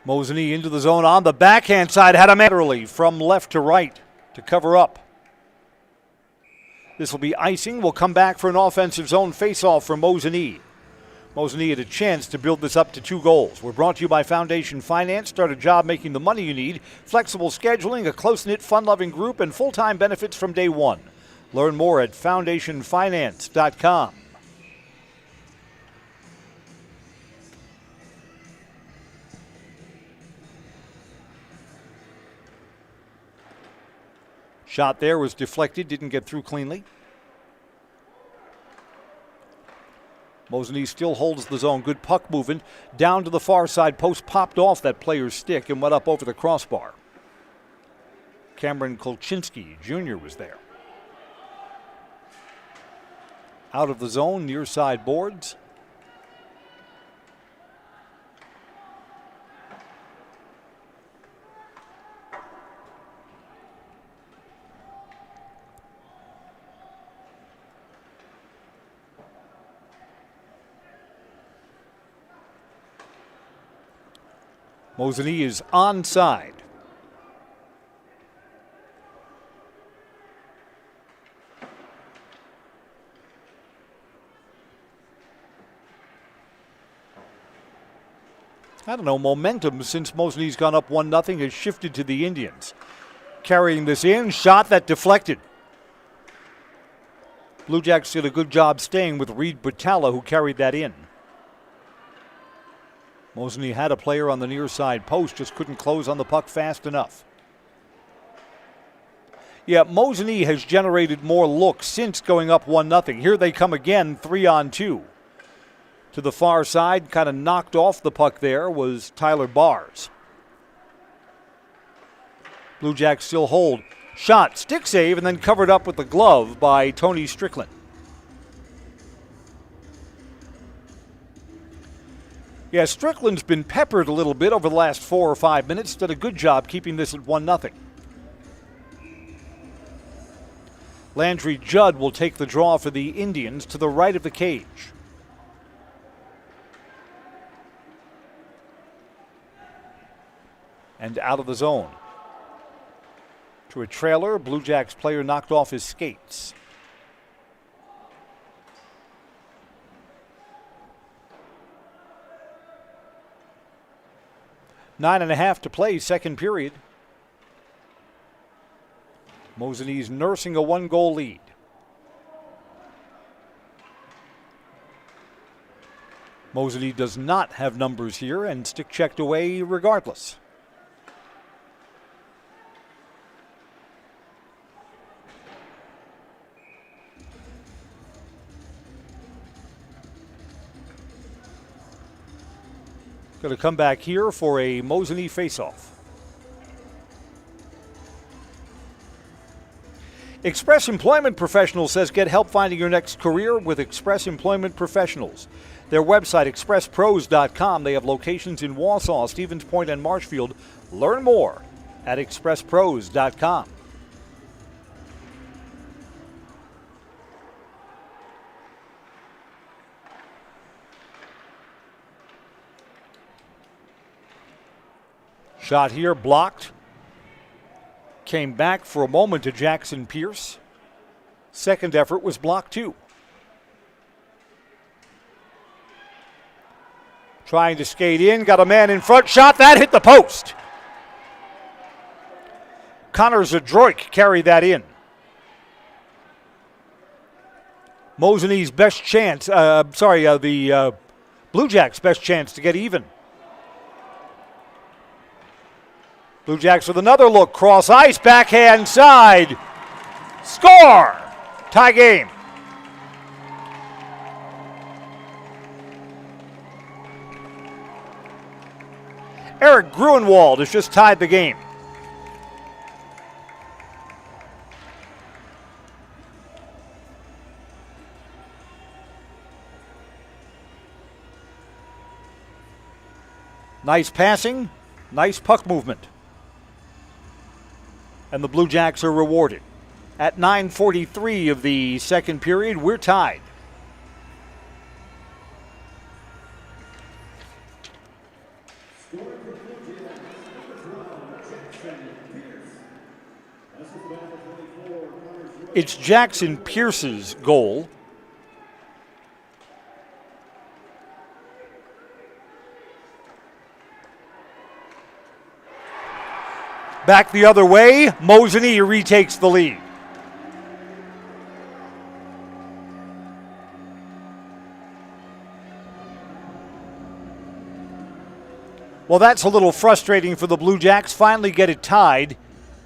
Mosinee into the zone on the backhand side, had a Merrill from left to right to cover up. This will be icing. We'll come back for an offensive zone faceoff for Mosinee. Mosinee had a chance to build this up to 2 goals. We're brought to you by Foundation Finance. Start a job making the money you need. Flexible scheduling, a close-knit, fun-loving group, and full-time benefits from day one. Learn more at foundationfinance.com. Shot there was deflected, didn't get through cleanly. Mosinee still holds the zone. Good puck movement. Down to the far side post, popped off that player's stick and went up over the crossbar. Cameron Kolchinski Jr. was there. Out of the zone, near side boards. Mosinee is onside. I don't know, momentum since Mosinee's gone up 1-0 has shifted to the Indians. Carrying this in, shot that deflected. Blue Jacks did a good job staying with Reed Butala, who carried that in. Mosinee had a player on the near side post, just couldn't close on the puck fast enough. Yeah, Mosinee has generated more looks since going up 1-0. Here they come again, 3-on-2. To the far side, kind of knocked off the puck there was Tyler Bars. Blue Jacks still hold. Shot, stick save, and then covered up with the glove by Tony Strickland. Yeah, Strickland's been peppered a little bit over the last 4 or 5 minutes. Did a good job keeping this at 1-0. Landry Judd will take the draw for the Indians to the right of the cage. And out of the zone. To a trailer, Blue Jacks player knocked off his skates. Nine and a half to play, second period. Mosinee's nursing a 1-goal lead. Mosinee does not have numbers here and stick checked away regardless. Going to come back here for a Mosinee faceoff. Express Employment Professionals says get help finding your next career with Express Employment Professionals. Their website, expresspros.com. They have locations in Wausau, Stevens Point, and Marshfield. Learn more at expresspros.com. Shot here, blocked. Came back for a moment to Jackson Pierce. Second effort was blocked too. Trying to skate in, got a man in front. Shot, that hit the post. Connor Zadroik carried that in. Mosinee's best chance, the Blue Jacks' best chance to get even. Blue Jacks with another look, cross ice, backhand side. Score! Tie game. Eric Gruenwald has just tied the game. Nice passing, nice puck movement. And the Blue Jacks are rewarded. At 9:43 of the second period, we're tied. It's Jackson Pierce's goal. Back the other way, Mosinee retakes the lead. Well, that's a little frustrating for the Blue Jacks. Finally get it tied,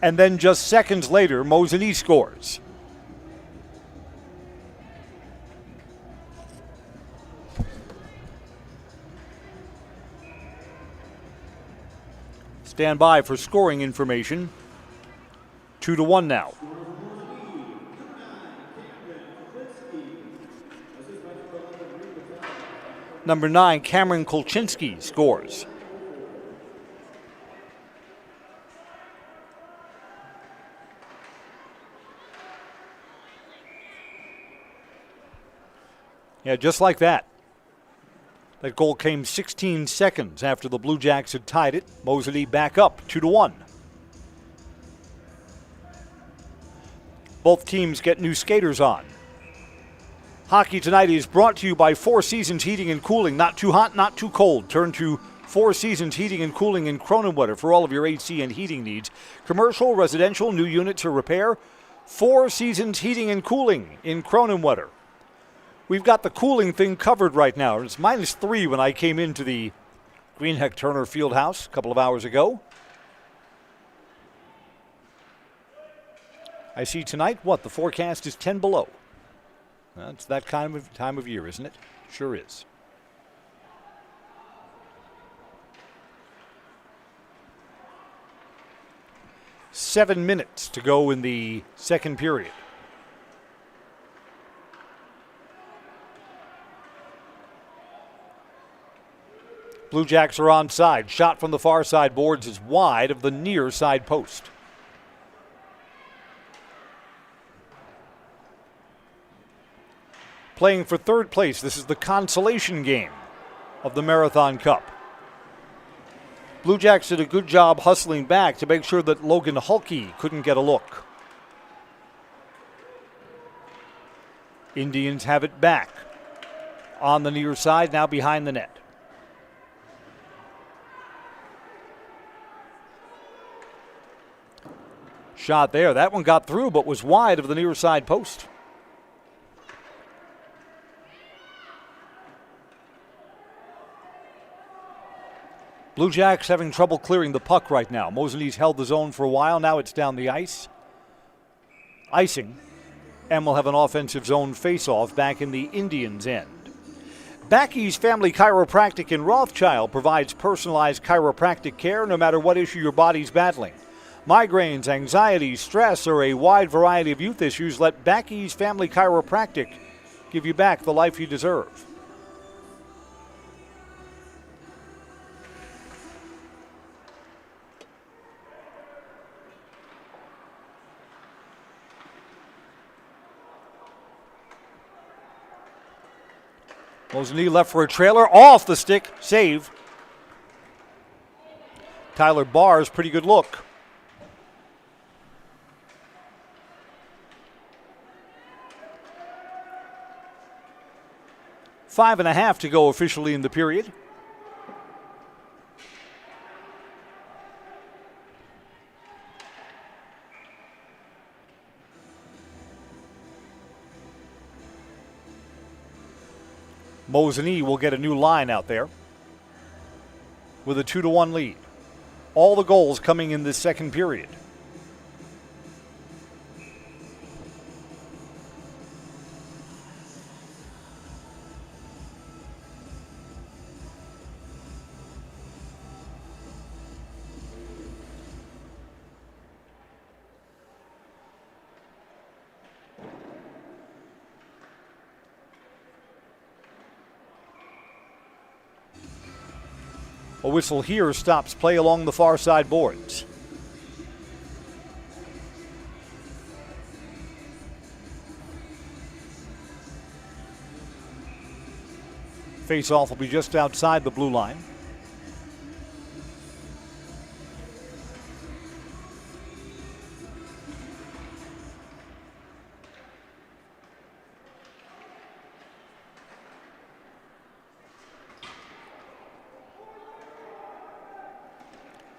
and then just seconds later, Mosinee scores. Stand by for scoring information. 2-1 now. Number 9, Cameron Kolchinski scores. Yeah, just like that. That goal came 16 seconds after the Blue Jacks had tied it. Mosinee back up 2-1. Both teams get new skaters on. Hockey Tonight is brought to you by Four Seasons Heating and Cooling. Not too hot, not too cold. Turn to Four Seasons Heating and Cooling in Cronenwater for all of your AC and heating needs. Commercial, residential, new units or repair. Four Seasons Heating and Cooling in Cronenwater. We've got the cooling thing covered right now. It's -3 when I came into the Greenheck Turner Fieldhouse a couple of hours ago. I see tonight, the forecast is 10 below. It's that kind of time of year, isn't it? Sure is. Seven minutes to go in the second period. Blue Jacks are onside. Shot from the far side boards is wide of the near side post. Playing for third place, this is the consolation game of the Marathon Cup. Blue Jacks did a good job hustling back to make sure that Logan Hulke couldn't get a look. Indians have it back on the near side, now behind the net. Shot there. That one got through but was wide of the near side post. Blue Jacks having trouble clearing the puck right now. Mosinee's held the zone for a while. Now it's down the ice. Icing. And we'll have an offensive zone face-off back in the Indians' end. Backey's Family Chiropractic in Rothschild provides personalized chiropractic care no matter what issue your body's battling. Migraines, anxiety, stress, or a wide variety of youth issues, let Backey's Family Chiropractic give you back the life you deserve. Mosinee left for a trailer, off the stick, save. Tyler Barr's pretty good look. Five and a half to go officially in the period. Mosinee will get a new line out there with a 2-1 lead. All the goals coming in this second period. A whistle here stops play along the far side boards. Face-off will be just outside the blue line.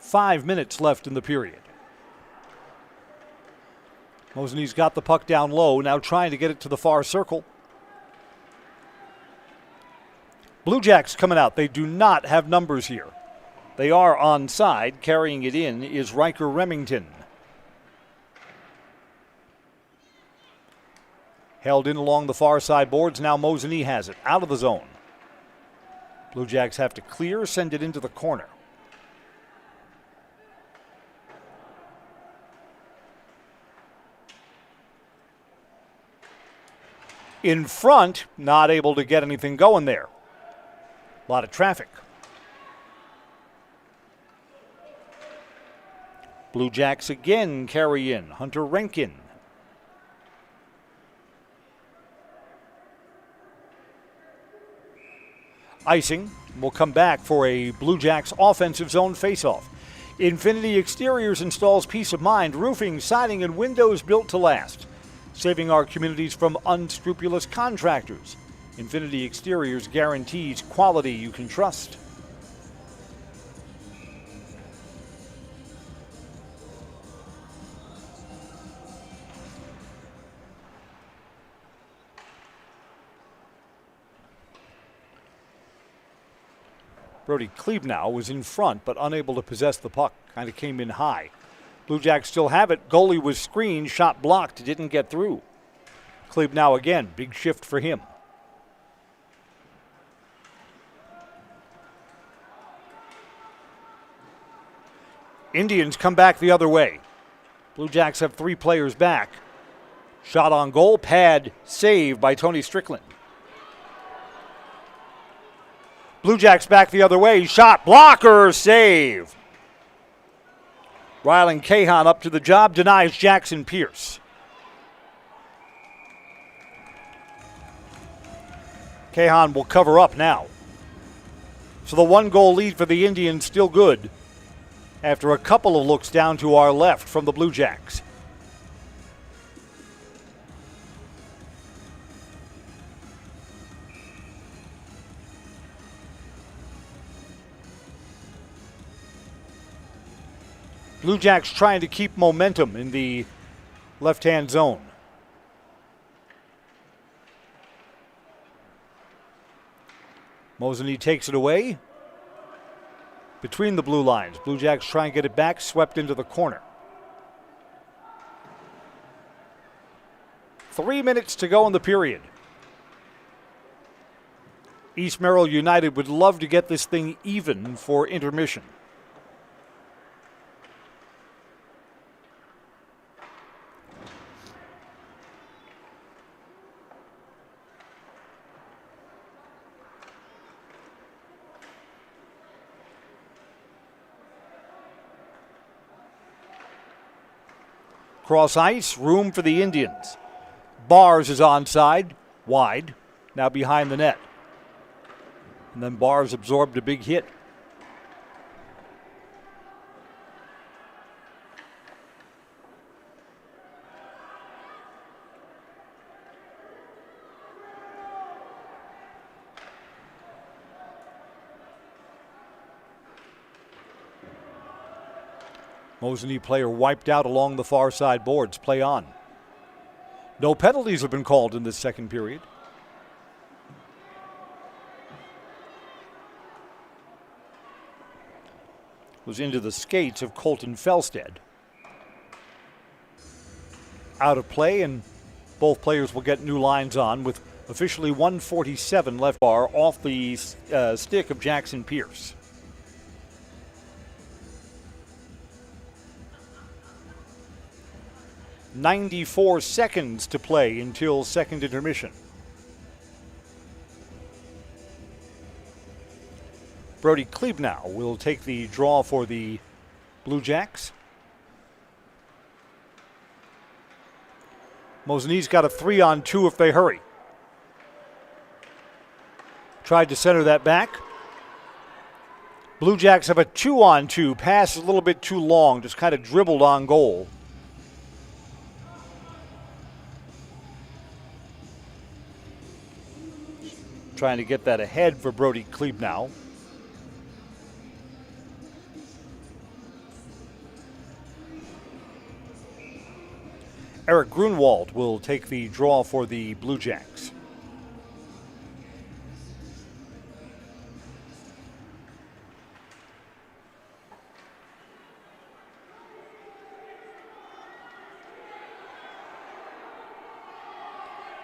Five minutes left in the period. Mosinee's got the puck down low, now trying to get it to the far circle. Blue Jacks coming out. They do not have numbers here. They are onside. Carrying it in is Riker Remington. Held in along the far side boards. Now Mosinee has it out of the zone. Blue Jacks have to clear, send it into the corner. In front, not able to get anything going there. A lot of traffic. Blue Jacks again carry in. Hunter Renkin. Icing will come back for a Blue Jacks offensive zone faceoff. Infinity Exteriors installs peace of mind, roofing, siding, and windows built to last. Saving our communities from unscrupulous contractors. Infinity Exteriors guarantees quality you can trust. Brody Klebnow was in front but unable to possess the puck. Kind of came in high. Blue Jacks still have it. Goalie was screened, shot blocked, didn't get through. Klebnow again, big shift for him. Indians come back the other way. Blue Jacks have 3 players back. Shot on goal, pad, save by Tony Strickland. Blue Jacks back the other way. Shot, blocker, save. Rylan Cahan up to the job, denies Jackson Pierce. Cahan will cover up now. So the 1-goal lead for the Indians still good after a couple of looks down to our left from the Blue Jacks. Blue Jacks trying to keep momentum in the left-hand zone. Mosinee takes it away. Between the blue lines. Blue Jacks try and get it back, swept into the corner. 3 minutes to go in the period. East Merrill United would love to get this thing even for intermission. Cross ice, room for the Indians. Bars is onside, wide, now behind the net. And then Bars absorbed a big hit. Mosinee player wiped out along the far side boards. Play on. No penalties have been called in this second period. Was into the skates of Colton Felstead. Out of play, and both players will get new lines on with officially 1:47 left. Bar off the stick of Jackson Pierce. .94 seconds to play until second intermission. Brody Klebnow will take the draw for the Blue Jacks. Mosinee's got a 3-on-2 if they hurry. Tried to center that back. Blue Jacks have a 2-on-2. Pass is a little bit too long, just kind of dribbled on goal. Trying to get that ahead for Brody Klebnow. Eric Grunwald will take the draw for the Blue Jacks.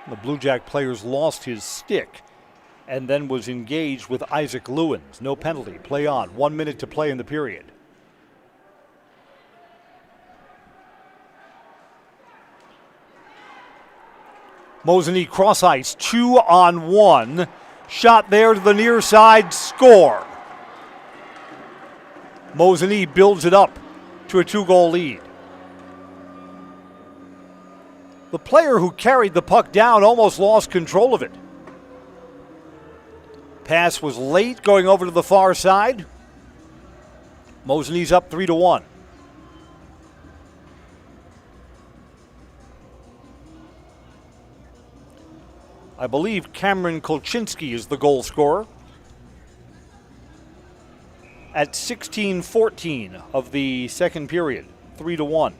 The Blue Jack players lost his stick and then was engaged with Isaac Lewins. No penalty. Play on. 1 minute to play in the period. Mosinee cross ice, 2-on-1. Shot there to the near side, score. Mosinee builds it up to a 2-goal lead. The player who carried the puck down almost lost control of it. Pass was late going over to the far side. Mosinee's up 3-1. I believe Cameron Kolchinski is the goal scorer. At 16:14 of the second period, 3-1.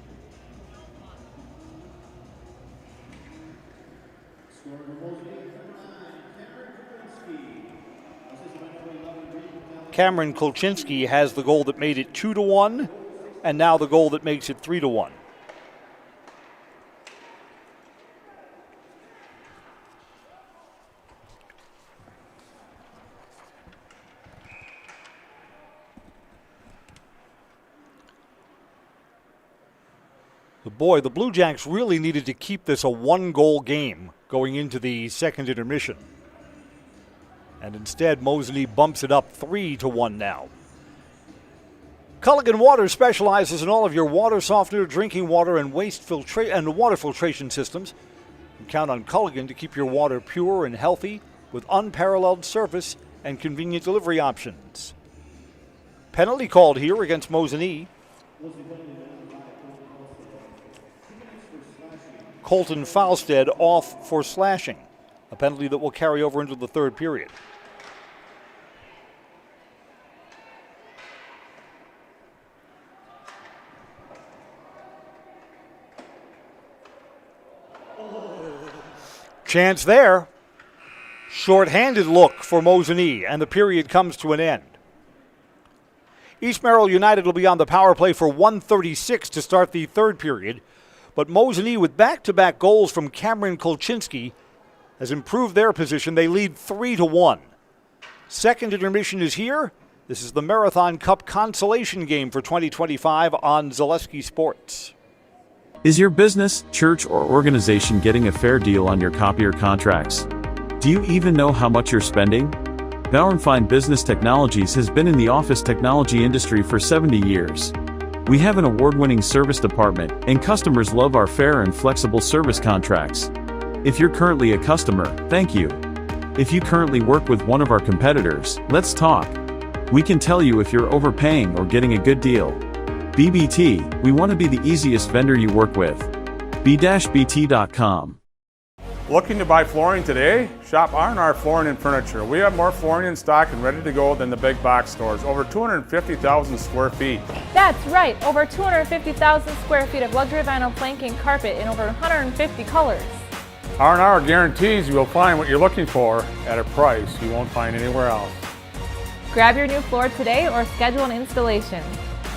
Cameron Kolchinski has the goal that made it 2-1, and now the goal that makes it 3-1. Boy, the Blue Jacks really needed to keep this a one-goal game going into the second intermission. And instead, Mosinee bumps it up 3-1 now. Culligan Water specializes in all of your water softener, drinking water, and water filtration systems. You count on Culligan to keep your water pure and healthy with unparalleled service and convenient delivery options. Penalty called here against Mosinee. Colton Falstead off for slashing, a penalty that will carry over into the third period. Chance there. Short-handed look for Mosinee, and the period comes to an end. East Merrill United will be on the power play for 1:36 to start the third period. But Mosinee, with back-to-back goals from Cameron Kolchinski, has improved their position. They lead 3-1. Second intermission is here. This is the Marathon Cup consolation game for 2025 on Zaleski Sports. Is your business, church, or organization getting a fair deal on your copier contracts? Do you even know how much you're spending? Bauer & Fine Business Technologies has been in the office technology industry for 70 years. We have an award-winning service department, and customers love our fair and flexible service contracts. If you're currently a customer, thank you. If you currently work with one of our competitors, let's talk. We can tell you if you're overpaying or getting a good deal. BBT, we want to be the easiest vendor you work with. b-bt.com. Looking to buy flooring today? Shop R&R Flooring and Furniture. We have more flooring in stock and ready to go than the big box stores. Over 250,000 square feet. That's right, over 250,000 square feet of luxury vinyl planking carpet in over 150 colors. R&R guarantees you will find what you're looking for at a price you won't find anywhere else. Grab your new floor today or schedule an installation.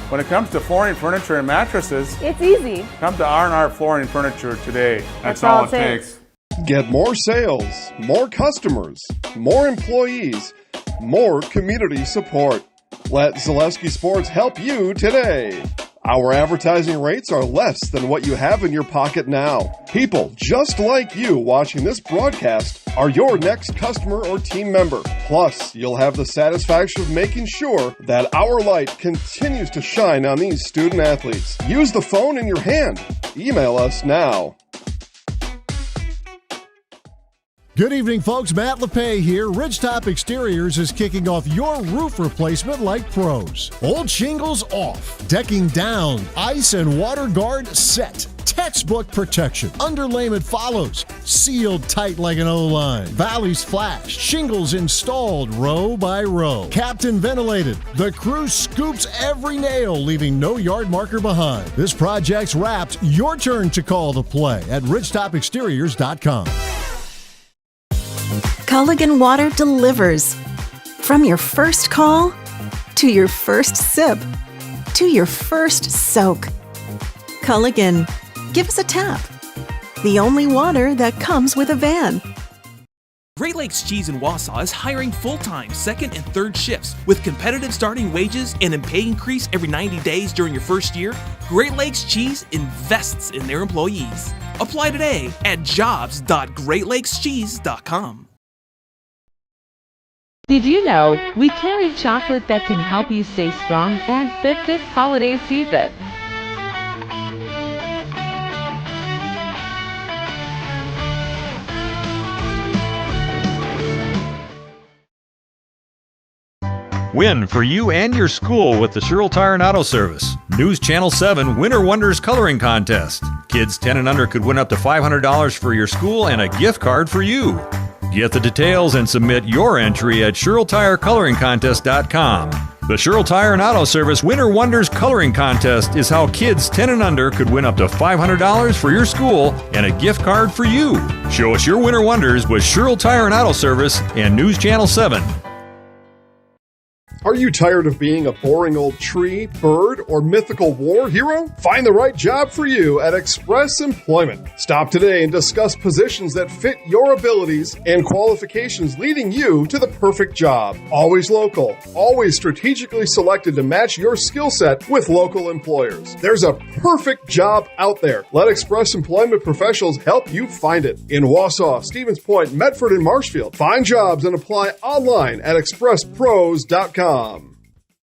When it comes to flooring, furniture, and mattresses, it's easy. Come to R&R Flooring and Furniture today. That's all it takes. Get more sales, more customers, more employees, more community support. Let Zaleski Sports help you today. Our advertising rates are less than what you have in your pocket now. People just like you watching this broadcast are your next customer or team member. Plus, you'll have the satisfaction of making sure that our light continues to shine on these student athletes. Use the phone in your hand. Email us now. Good evening, folks. Matt LePay here. Ridgetop Exteriors is kicking off your roof replacement like pros. Old shingles off, decking down, ice and water guard set. Textbook protection. Underlayment follows. Sealed tight like an O-line. Valleys flashed. Shingles installed row by row. Captain ventilated. The crew scoops every nail, leaving no yard marker behind. This project's wrapped. Your turn to call the play at ridgetopexteriors.com. Culligan Water delivers. From your first call, to your first sip, to your first soak. Culligan, give us a tap. The only water that comes with a van. Great Lakes Cheese in Wausau is hiring full-time second and third shifts with competitive starting wages and a pay increase every 90 days during your first year. Great Lakes Cheese invests in their employees. Apply today at jobs.greatlakescheese.com. Did you know we carry chocolate that can help you stay strong and fit this holiday season? Win for you and your school with the Sherrill Tire and Auto Service. News Channel 7 Winter Wonders Coloring Contest. Kids 10 and under could win up to $500 for your school and a gift card for you. Get the details and submit your entry at SherrillTireColoringContest.com. The Sherrill Tire and Auto Service Winter Wonders Coloring Contest is how kids 10 and under could win up to $500 for your school and a gift card for you. Show us your winter wonders with Sherrill Tire and Auto Service and News Channel 7. Are you tired of being a boring old tree, bird, or mythical war hero? Find the right job for you at Express Employment. Stop today and discuss positions that fit your abilities and qualifications, leading you to the perfect job. Always local, always strategically selected to match your skill set with local employers. There's a perfect job out there. Let Express Employment professionals help you find it. In Wausau, Stevens Point, Medford, and Marshfield. Find jobs and apply online at expresspros.com.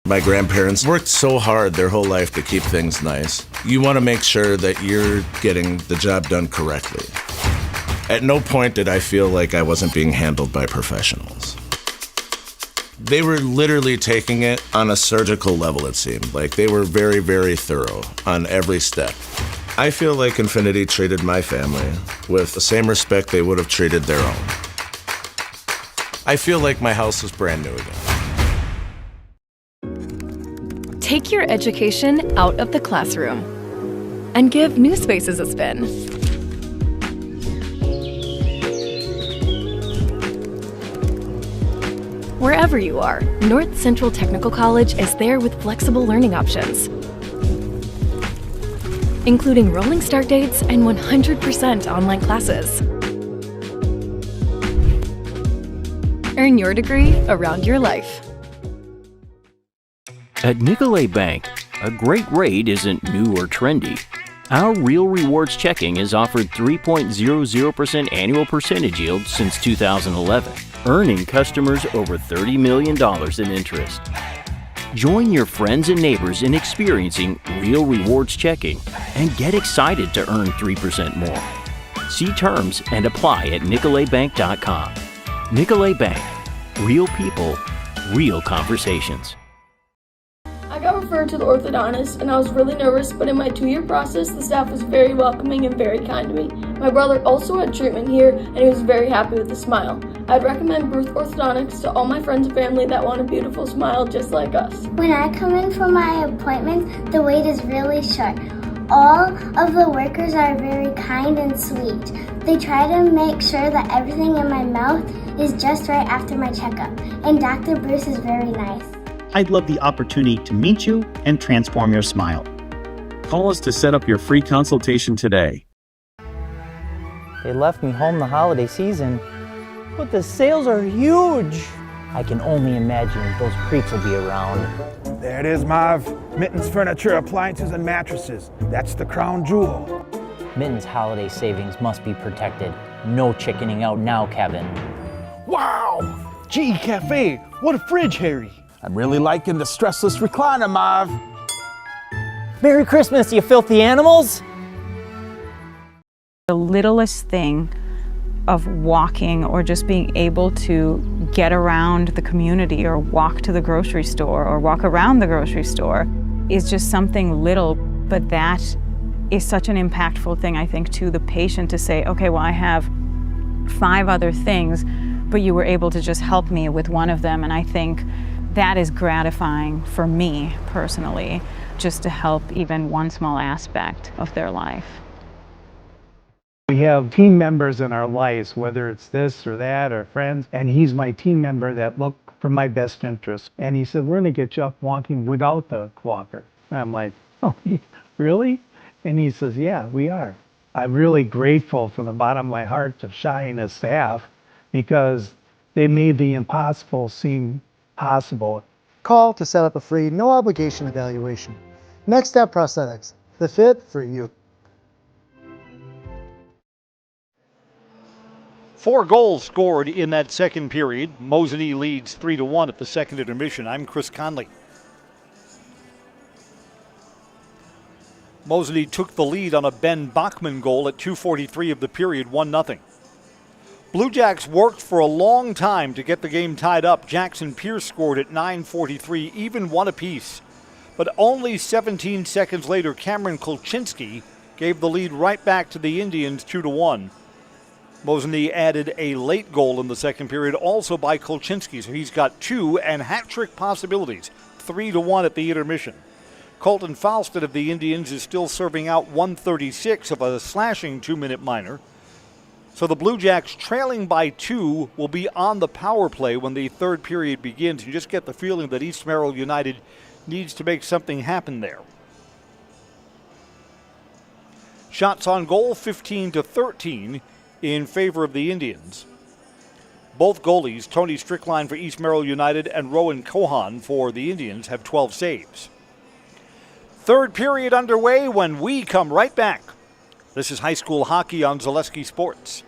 My grandparents worked so hard their whole life to keep things nice. You want to make sure that you're getting the job done correctly. At no point did I feel like I wasn't being handled by professionals. They were literally taking it on a surgical level, it seemed. Like they were very, very thorough on every step. I feel like Infinity treated my family with the same respect they would have treated their own. I feel like my house is brand new again. Take your education out of the classroom and give new spaces a spin. Wherever you are, North Central Technical College is there with flexible learning options, including rolling start dates and 100% online classes. Earn your degree around your life. At Nicolet Bank, a great rate isn't new or trendy. Our Real Rewards checking has offered 3.00% annual percentage yield since 2011, earning customers over $30 million in interest. Join your friends and neighbors in experiencing Real Rewards checking and get excited to earn 3% more. See terms and apply at nicoletbank.com. Nicolet Bank. Real people, real conversations. I got referred to the orthodontist and I was really nervous, but in my 2-year process, the staff was very welcoming and very kind to me. My brother also had treatment here and he was very happy with the smile. I'd recommend Bruce Orthodontics to all my friends and family that want a beautiful smile just like us. When I come in for my appointments, the wait is really short. All of the workers are very kind and sweet. They try to make sure that everything in my mouth is just right after my checkup, and Dr. Bruce is very nice. I'd love the opportunity to meet you and transform your smile. Call us to set up your free consultation today. They left me home the holiday season, but the sales are huge. I can only imagine those creeps will be around. There it is, Marv. Mittens Furniture, Appliances, and Mattresses. That's the crown jewel. Mittens' holiday savings must be protected. No chickening out now, Kevin. Wow! GE Cafe, what a fridge, Harry. I'm really liking the stressless recliner, Marv. Merry Christmas, you filthy animals! The littlest thing of walking or just being able to get around the community or walk to the grocery store or walk around the grocery store is just something little, but that is such an impactful thing, I think, to the patient to say, okay, well, I have 5 other things, but you were able to just help me with one of them. And I think that is gratifying for me personally, just to help even one small aspect of their life. We have team members in our lives, whether it's this or that or friends, and he's my team member that look for my best interest. And he said, we're going to get you up walking without the walker. And I'm like, oh, really? And he says, yeah, we are. I'm really grateful from the bottom of my heart to Shai and his staff because they made the impossible seem possible. Call to set up a free, no obligation evaluation. Next Step Prosthetics, the fit for you. 4 goals scored in that second period. Mosinee leads 3-1 at the second intermission. I'm Chris Conley. Mosinee took the lead on a Ben Bachman goal at 2:43 of the period, 1-0. Blue Jacks worked for a long time to get the game tied up. Jackson Pierce scored at 9:43, even 1 apiece. But only 17 seconds later, Cameron Kolchinski gave the lead right back to the Indians, 2-1. Mosinee added a late goal in the second period, also by Kolchinski, so he's got 2 and hat-trick possibilities, 3-1 at the intermission. Colton Falstad of the Indians is still serving out 136 of a slashing 2-minute minor. So the Blue Jacks, trailing by 2, will be on the power play when the third period begins. You just get the feeling that East Merrill United needs to make something happen there. Shots on goal, 15-13 in favor of the Indians. Both goalies, Tony Strickline for East Merrill United and Rowan Cohan for the Indians, have 12 saves. Third period underway when we come right back. This is high school hockey on Zaleski Sports.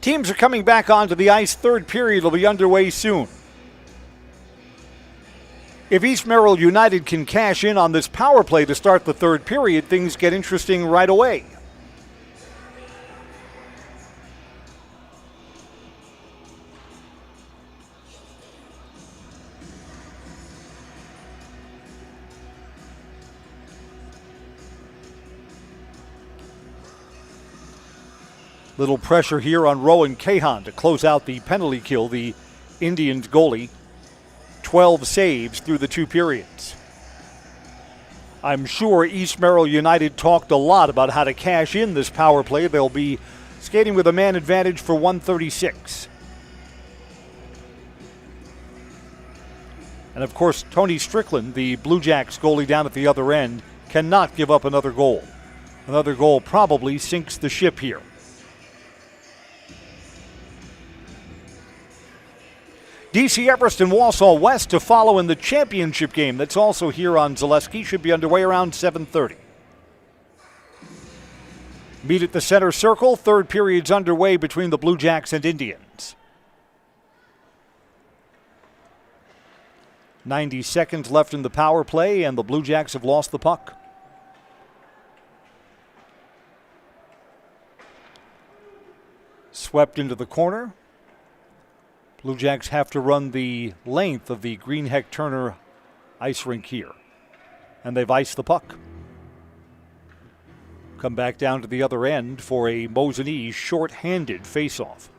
Teams are coming back onto the ice. Third period will be underway soon. If East Merrill United can cash in on this power play to start the third period, things get interesting right away. Little pressure here on Rowan Cahan to close out the penalty kill, the Indians goalie. 12 saves through the 2 periods. I'm sure East Merrill United talked a lot about how to cash in this power play. They'll be skating with a man advantage for 136. And of course, Tony Strickland, the Blue Jacks goalie down at the other end, cannot give up another goal. Another goal probably sinks the ship here. DC Everest and Wausau West to follow in the championship game that's also here on Zaleski. Should be underway around 7:30. Meet at the center circle. Third period's underway between the Blue Jacks and Indians. 90 seconds left in the power play, and the Blue Jacks have lost the puck. Swept into the corner. Blue Jacks have to run the length of the Greenheck-Turner ice rink here. And they've iced the puck. Come back down to the other end for a Mosinee short-handed faceoff.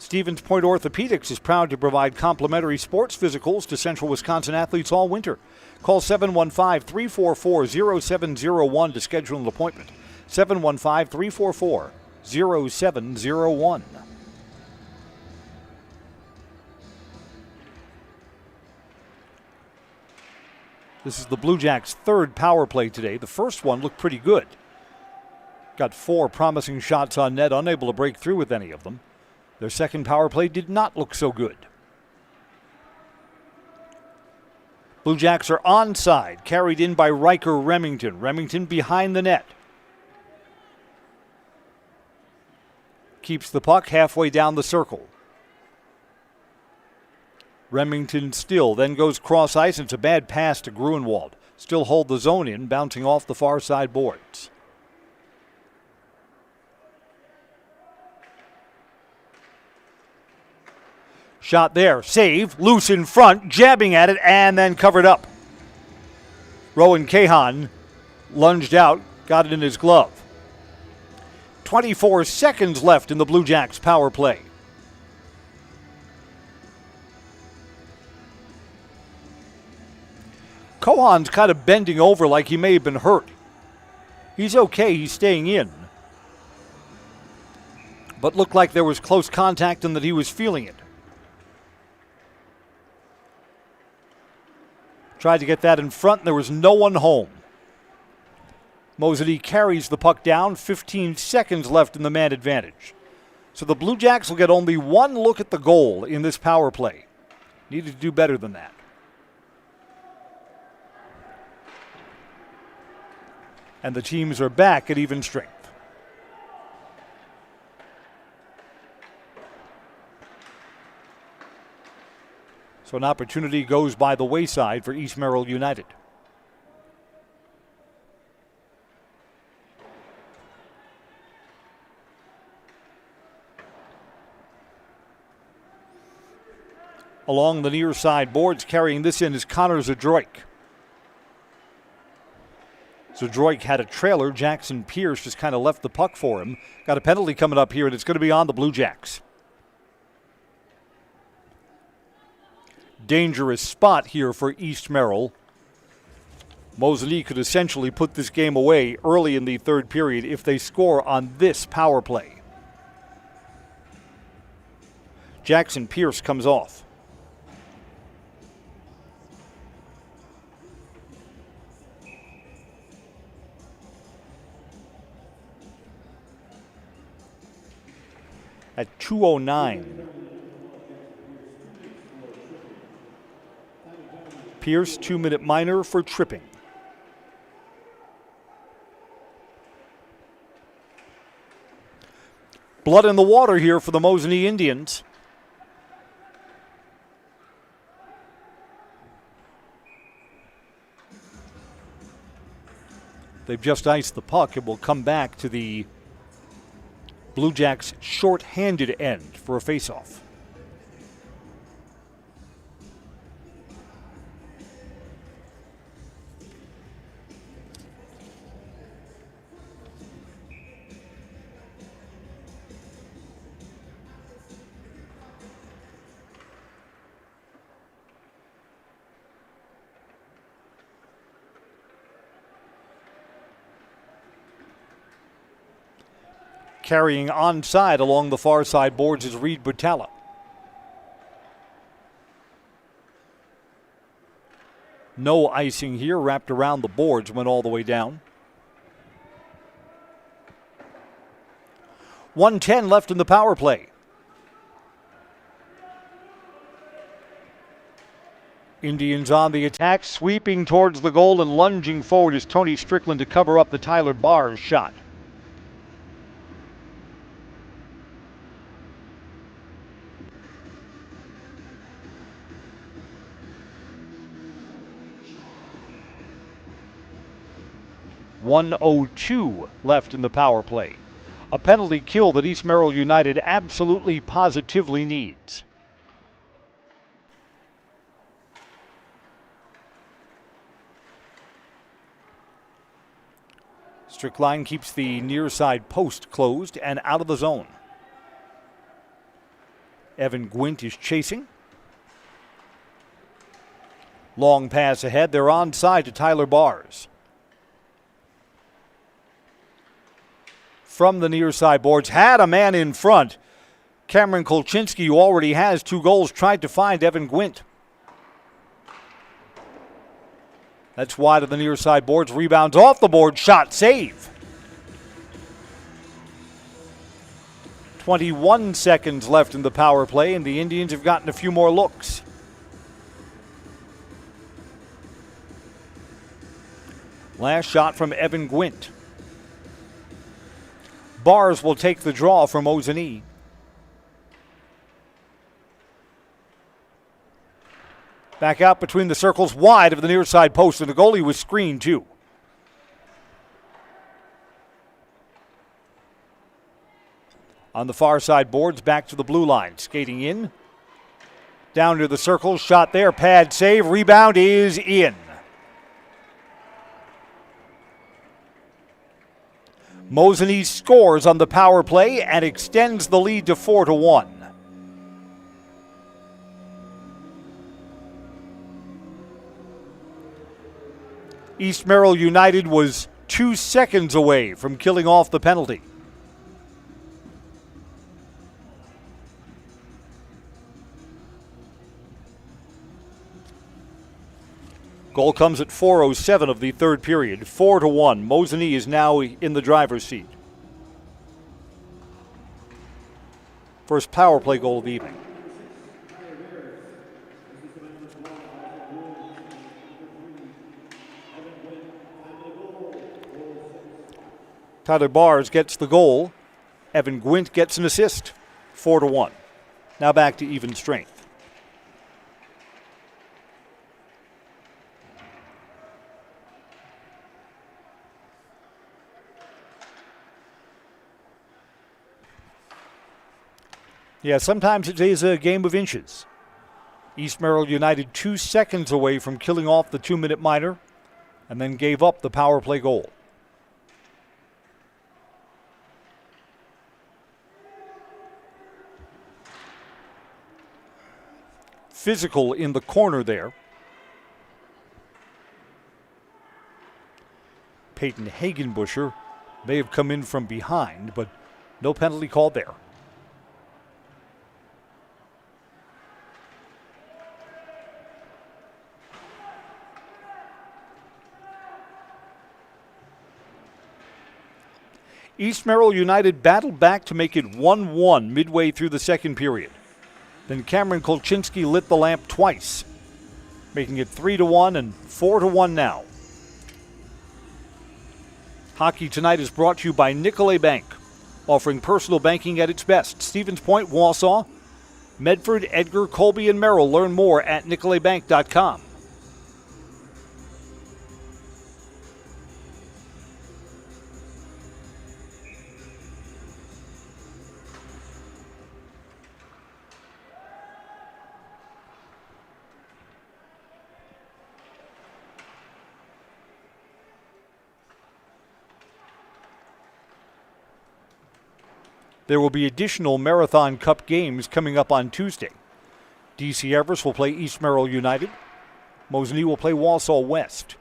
Stevens Point Orthopedics is proud to provide complimentary sports physicals to Central Wisconsin athletes all winter. Call 715-344-0701 to schedule an appointment. 715-344-0701. This is the Blue Jackets' third power play today. The first one looked pretty good. Got 4 promising shots on net, unable to break through with any of them. Their second power play did not look so good. Blue Jacks are onside, carried in by Riker Remington. Remington behind the net. Keeps the puck halfway down the circle. Remington still, then goes cross ice. It's a bad pass to Gruenwald. Still hold the zone in, bouncing off the far side boards. Shot there, save, loose in front, jabbing at it, and then covered up. Rowan Cahan lunged out, got it in his glove. 24 seconds left in the Blue Jacks power play. Cohan's kind of bending over like he may have been hurt. He's okay, he's staying in. But looked like there was close contact and that he was feeling it. Tried to get that in front, and there was no one home. Mosinee carries the puck down, 15 seconds left in the man advantage. So the Blue Jacks will get only one look at the goal in this power play. Needed to do better than that. And the teams are back at even strength. So an opportunity goes by the wayside for East Merrill United. Along the near side boards, carrying this in is Connor Zadroik. Zadroik had a trailer. Jackson Pierce just kind of left the puck for him. Got a penalty coming up here, and it's going to be on the Blue Jacks. Dangerous spot here for East Merrill. Mosinee could essentially put this game away early in the third period if they score on this power play. Jackson Pierce comes off. At 2:09. Pierce, 2-minute minor for tripping. Blood in the water here for the Mosinee Indians. They've just iced the puck. It will come back to the Blue Jacks' short-handed end for a faceoff. Carrying onside along the far side boards is Reed Butala. No icing here, wrapped around the boards, went all the way down. 1:10 left in the power play. Indians on the attack, sweeping towards the goal and lunging forward is Tony Strickland to cover up the Tyler Barrs shot. .102 left in the power play. A penalty kill that East Merrill United absolutely positively needs. Strickline keeps the near side post closed and out of the zone. Evan Gwint is chasing. Long pass ahead. They're onside to Tyler Bars. From the near side boards, had a man in front. Cameron Kolchinski, who already has 2 goals, tried to find Evan Gwint. That's wide of the near side boards. Rebounds off the board. Shot, save. 21 seconds left in the power play, and the Indians have gotten a few more looks. Last shot from Evan Gwint. Bars will take the draw from Mosinee. Back out between the circles, wide of the near side post, and the goalie was screened too. On the far side boards, back to the blue line. Skating in. Down to the circles, shot there, pad save, rebound is in. Mosinee scores on the power play and extends the lead to 4-1. East Merrill United was 2 seconds away from killing off the penalty. Goal comes at 4:07 of the third period, 4-1. Mosinee is now in the driver's seat. First power play goal of the evening. Tyler Bars gets the goal. Evan Gwint gets an assist. 4-1. Now back to even strength. Yeah, sometimes it is a game of inches. East Merrill United 2 seconds away from killing off the 2-minute minor and then gave up the power play goal. Physical in the corner there. Peyton Hagenbusher may have come in from behind, but no penalty called there. East Merrill United battled back to make it 1-1 midway through the second period. Then Cameron Kolchinski lit the lamp twice, making it 3-1 and 4-1 now. Hockey Tonight is brought to you by Nicolet Bank, offering personal banking at its best. Stevens Point, Wausau, Medford, Edgar, Colby, and Merrill. Learn more at nicoletbank.com. There will be additional Marathon Cup games coming up on Tuesday. DC Everest will play East Merrill United. Mosinee will play Wausau West.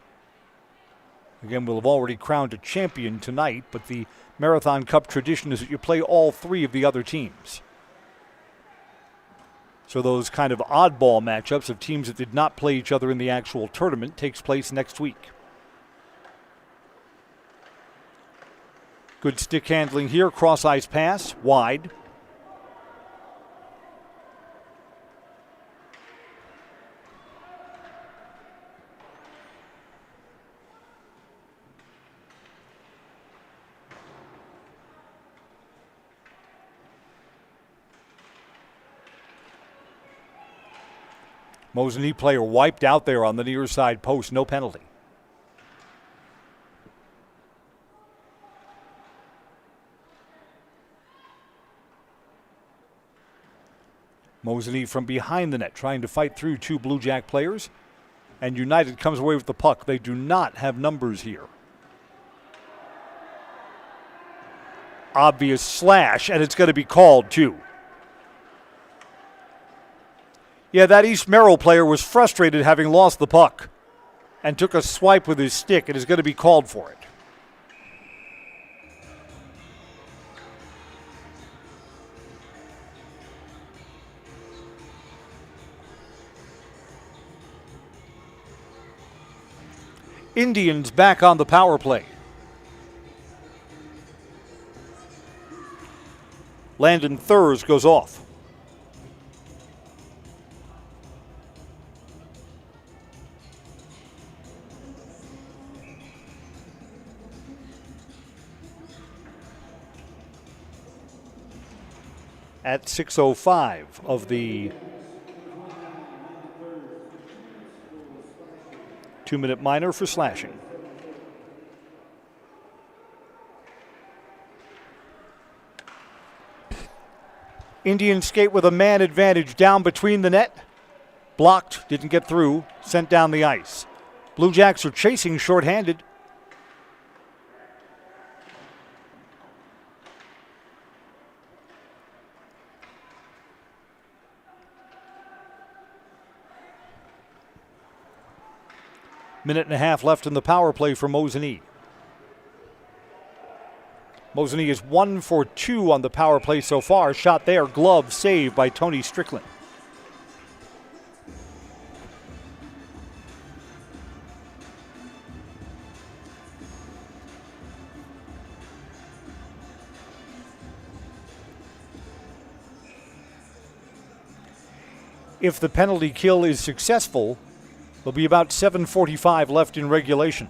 Again, we'll have already crowned a champion tonight, but the Marathon Cup tradition is that you play all 3 of the other teams. So those kind of oddball matchups of teams that did not play each other in the actual tournament takes place next week. Good stick handling here. Cross ice pass. Wide. Mosinee player wiped out there on the near side post. No penalty. Mosinee from behind the net trying to fight through 2 Blue Jack players. And United comes away with the puck. They do not have numbers here. Obvious slash, and it's going to be called too. Yeah, that East Merrill player was frustrated having lost the puck and took a swipe with his stick and is going to be called for it. Indians back on the power play. Landon Thurs goes off. At 6:05 of the 2-minute minor for slashing. Indians skate with a man advantage down between the net. Blocked, didn't get through, sent down the ice. Blue Jacks are chasing shorthanded. Minute and a half left in the power play for Mosinee. Mosinee is 1 for 2 on the power play so far. Shot there, glove saved by Tony Strickland. If the penalty kill is successful, there'll be about 7:45 left in regulation.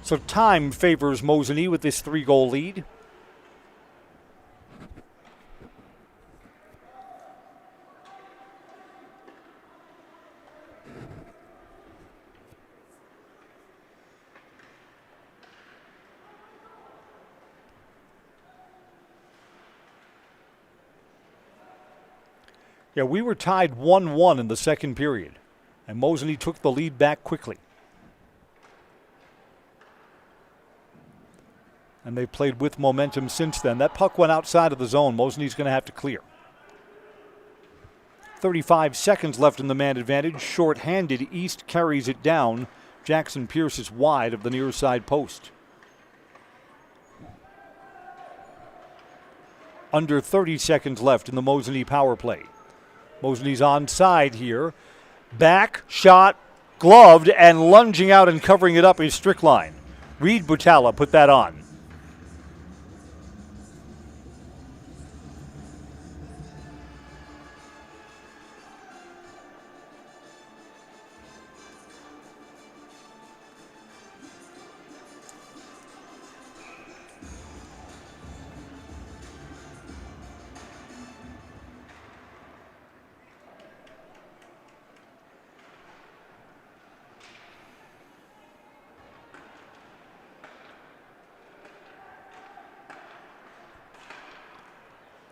So time favors Mosinee with this 3-goal lead. Yeah, we were tied 1-1 in the second period, and Mosinee took the lead back quickly. And they've played with momentum since then. That puck went outside of the zone. Mosinee's going to have to clear. 35 seconds left in the man advantage. Short-handed, East carries it down. Jackson Pierce is wide of the near side post. Under 30 seconds left in the Mosinee power play. Mosinee's onside here. Back, shot, gloved, and lunging out and covering it up is Strickline. Reed Butala put that on.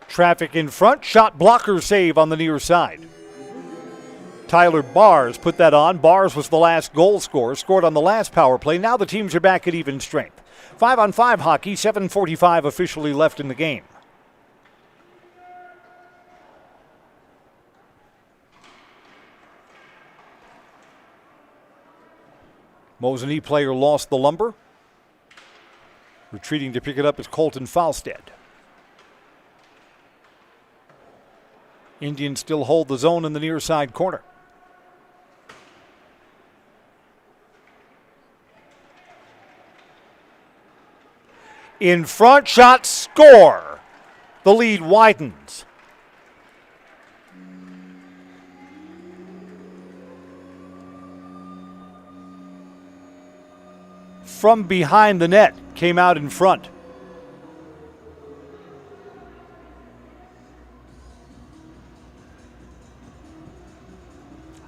Traffic in front, shot blocker save on the near side. Tyler Bars put that on. Bars was the last goal scorer, scored on the last power play. Now the teams are back at even strength. 5-on-5 hockey, 7:45 officially left in the game. Mosinee player lost the lumber. Retreating to pick it up is Colton Falstead. Indians still hold the zone in the near side corner. In front, shot, score. The lead widens. From behind the net, came out in front.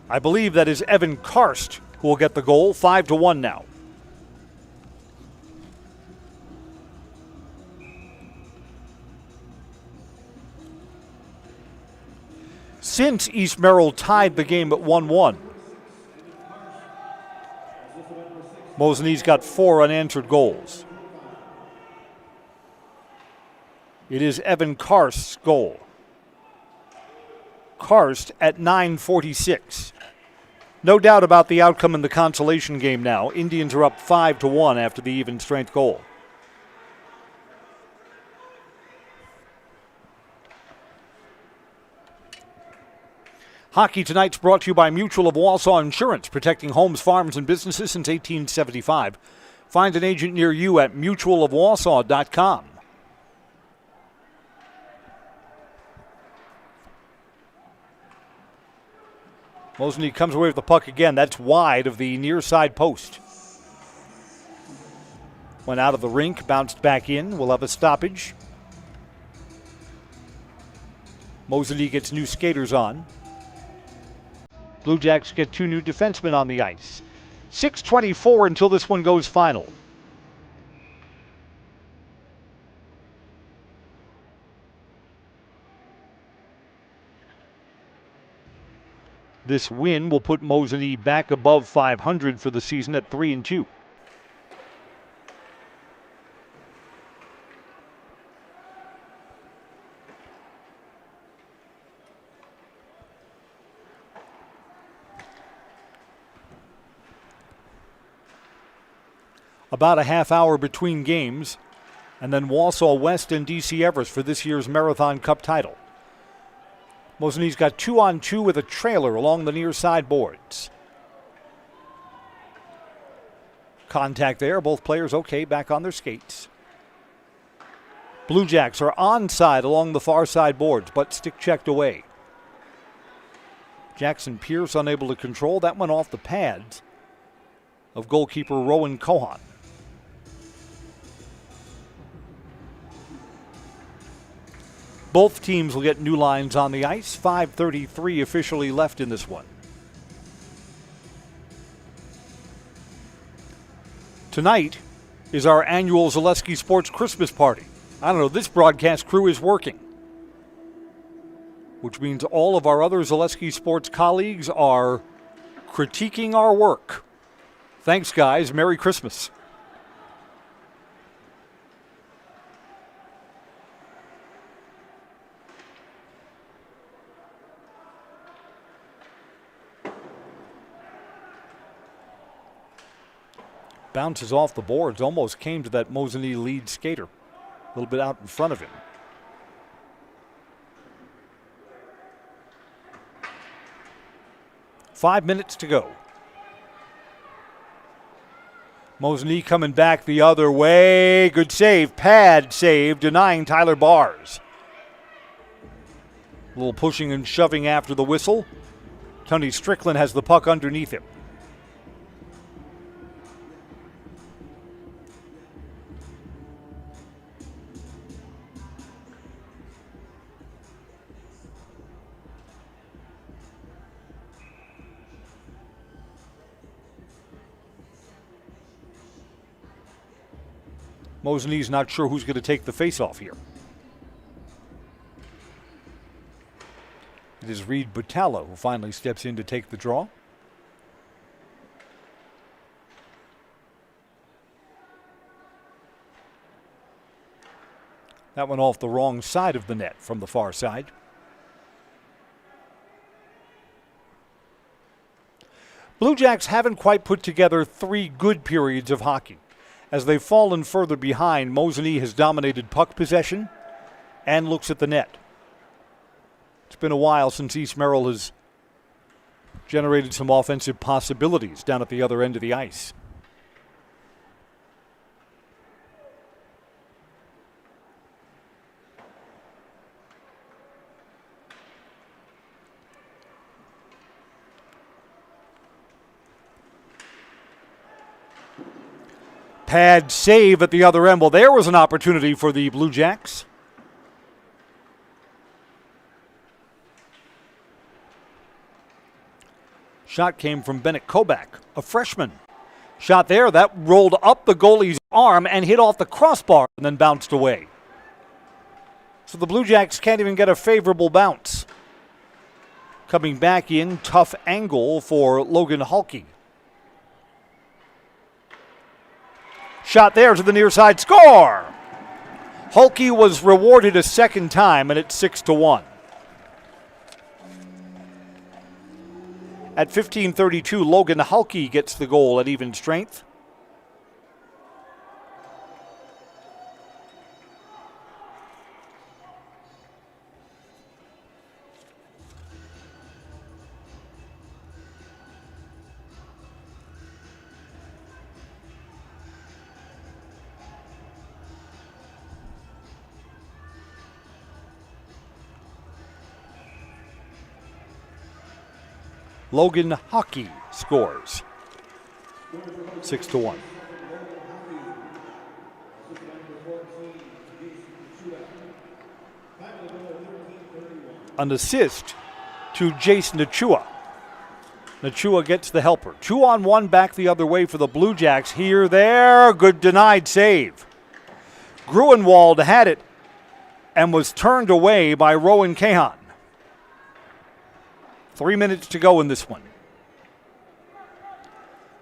I believe that is Evan Karst who will get the goal. 5-1 now. Since East Merrill tied the game at 1-1, Mosinee's got 4 unanswered goals. It is Evan Karst's goal. Karst at 9:46. No doubt about the outcome in the consolation game now. Indians are up 5-1 after the even strength goal. Hockey Tonight's brought to you by Mutual of Wausau Insurance, protecting homes, farms, and businesses since 1875. Find an agent near you at mutualofwausau.com. Mosinee comes away with the puck again. That's wide of the near side post. Went out of the rink, bounced back in. We'll have a stoppage. Mosinee gets new skaters on. Blue Jackets get 2 new defensemen on the ice. 6:24 until this one goes final. This win will put Mosinee back above 500 for the season at 3-2. About a half hour between games, and then Wausau West and DC Everest for this year's Marathon Cup title. Mosinee's got 2-on-2 with a trailer along the near side boards. Contact there, both players okay, back on their skates. Blue Jacks are onside along the far side boards, but stick checked away. Jackson Pierce unable to control. That went off the pads of goalkeeper Rowan Cohan. Both teams will get new lines on the ice. 5:33 officially left in this one. Tonight is our annual Zaleski Sports Christmas party. I don't know, this broadcast crew is working, which means all of our other Zaleski Sports colleagues are critiquing our work. Thanks, guys. Merry Christmas. Bounces off the boards, almost came to that Mosinee lead skater. A little bit out in front of him. Five minutes to go. Mosinee coming back the other way. Good save. Pad save, denying Tyler Bars. A little pushing and shoving after the whistle. Tony Strickland has the puck underneath him. Mosinee's not sure who's going to take the face-off here. It is Reed Botello who finally steps in to take the draw. That went off the wrong side of the net from the far side. Blue Jacks haven't quite put together 3 good periods of hockey. As they've fallen further behind, Mosinee has dominated puck possession and looks at the net. It's been a while since East Merrill has generated some offensive possibilities down at the other end of the ice. Pad save at the other end. Well, there was an opportunity for the Blue Jacks. Shot came from Bennett Kobach, a freshman. Shot there, that rolled up the goalie's arm and hit off the crossbar and then bounced away. So the Blue Jacks can't even get a favorable bounce. Coming back in, tough angle for Logan Halke. Shot there to the near side, score! Halke was rewarded a second time, and it's 6-1. At 15:32, Logan Halke gets the goal at even strength. Logan Halke scores 6-1. An assist to Jace Nachua. Nachua gets the helper. 2-on-1 back the other way for the Blue Jacks. Here, there, good denied save. Gruenwald had it and was turned away by Rowan Cahan. 3 minutes to go in this one.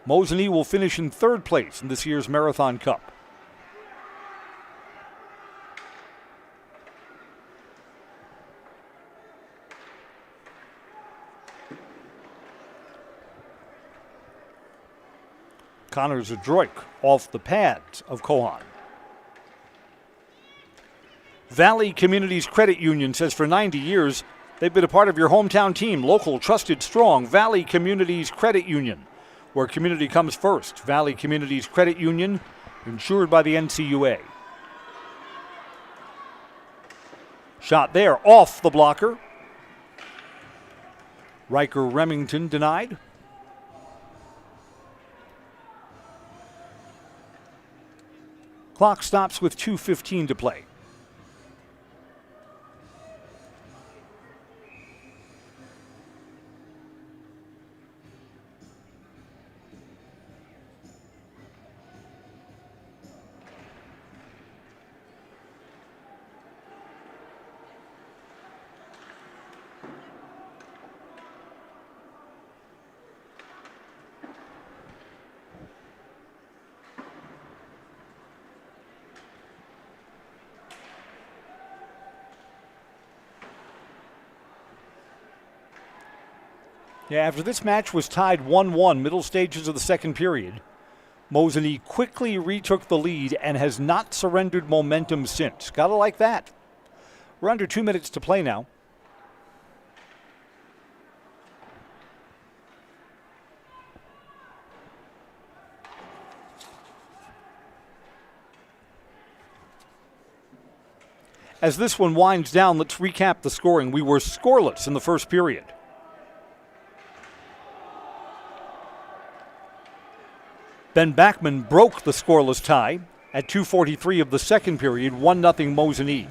Mosinee will finish in third place in this year's Marathon Cup. Connor Zadroik off the pads of Kohan. Valley Communities Credit Union says for 90 years, they've been a part of your hometown team, local, trusted, strong. Valley Communities Credit Union, where community comes first. Valley Communities Credit Union, insured by the NCUA. Shot there, off the blocker. Riker Remington denied. Clock stops with 2:15 to play. Yeah, after this match was tied 1-1, middle stages of the second period, Mosinee quickly retook the lead and has not surrendered momentum since. Gotta like that. We're under 2 minutes to play now. As this one winds down, let's recap the scoring. We were scoreless in the first period. Ben Backman broke the scoreless tie at 2:43 of the second period, 1-0 Mosinee.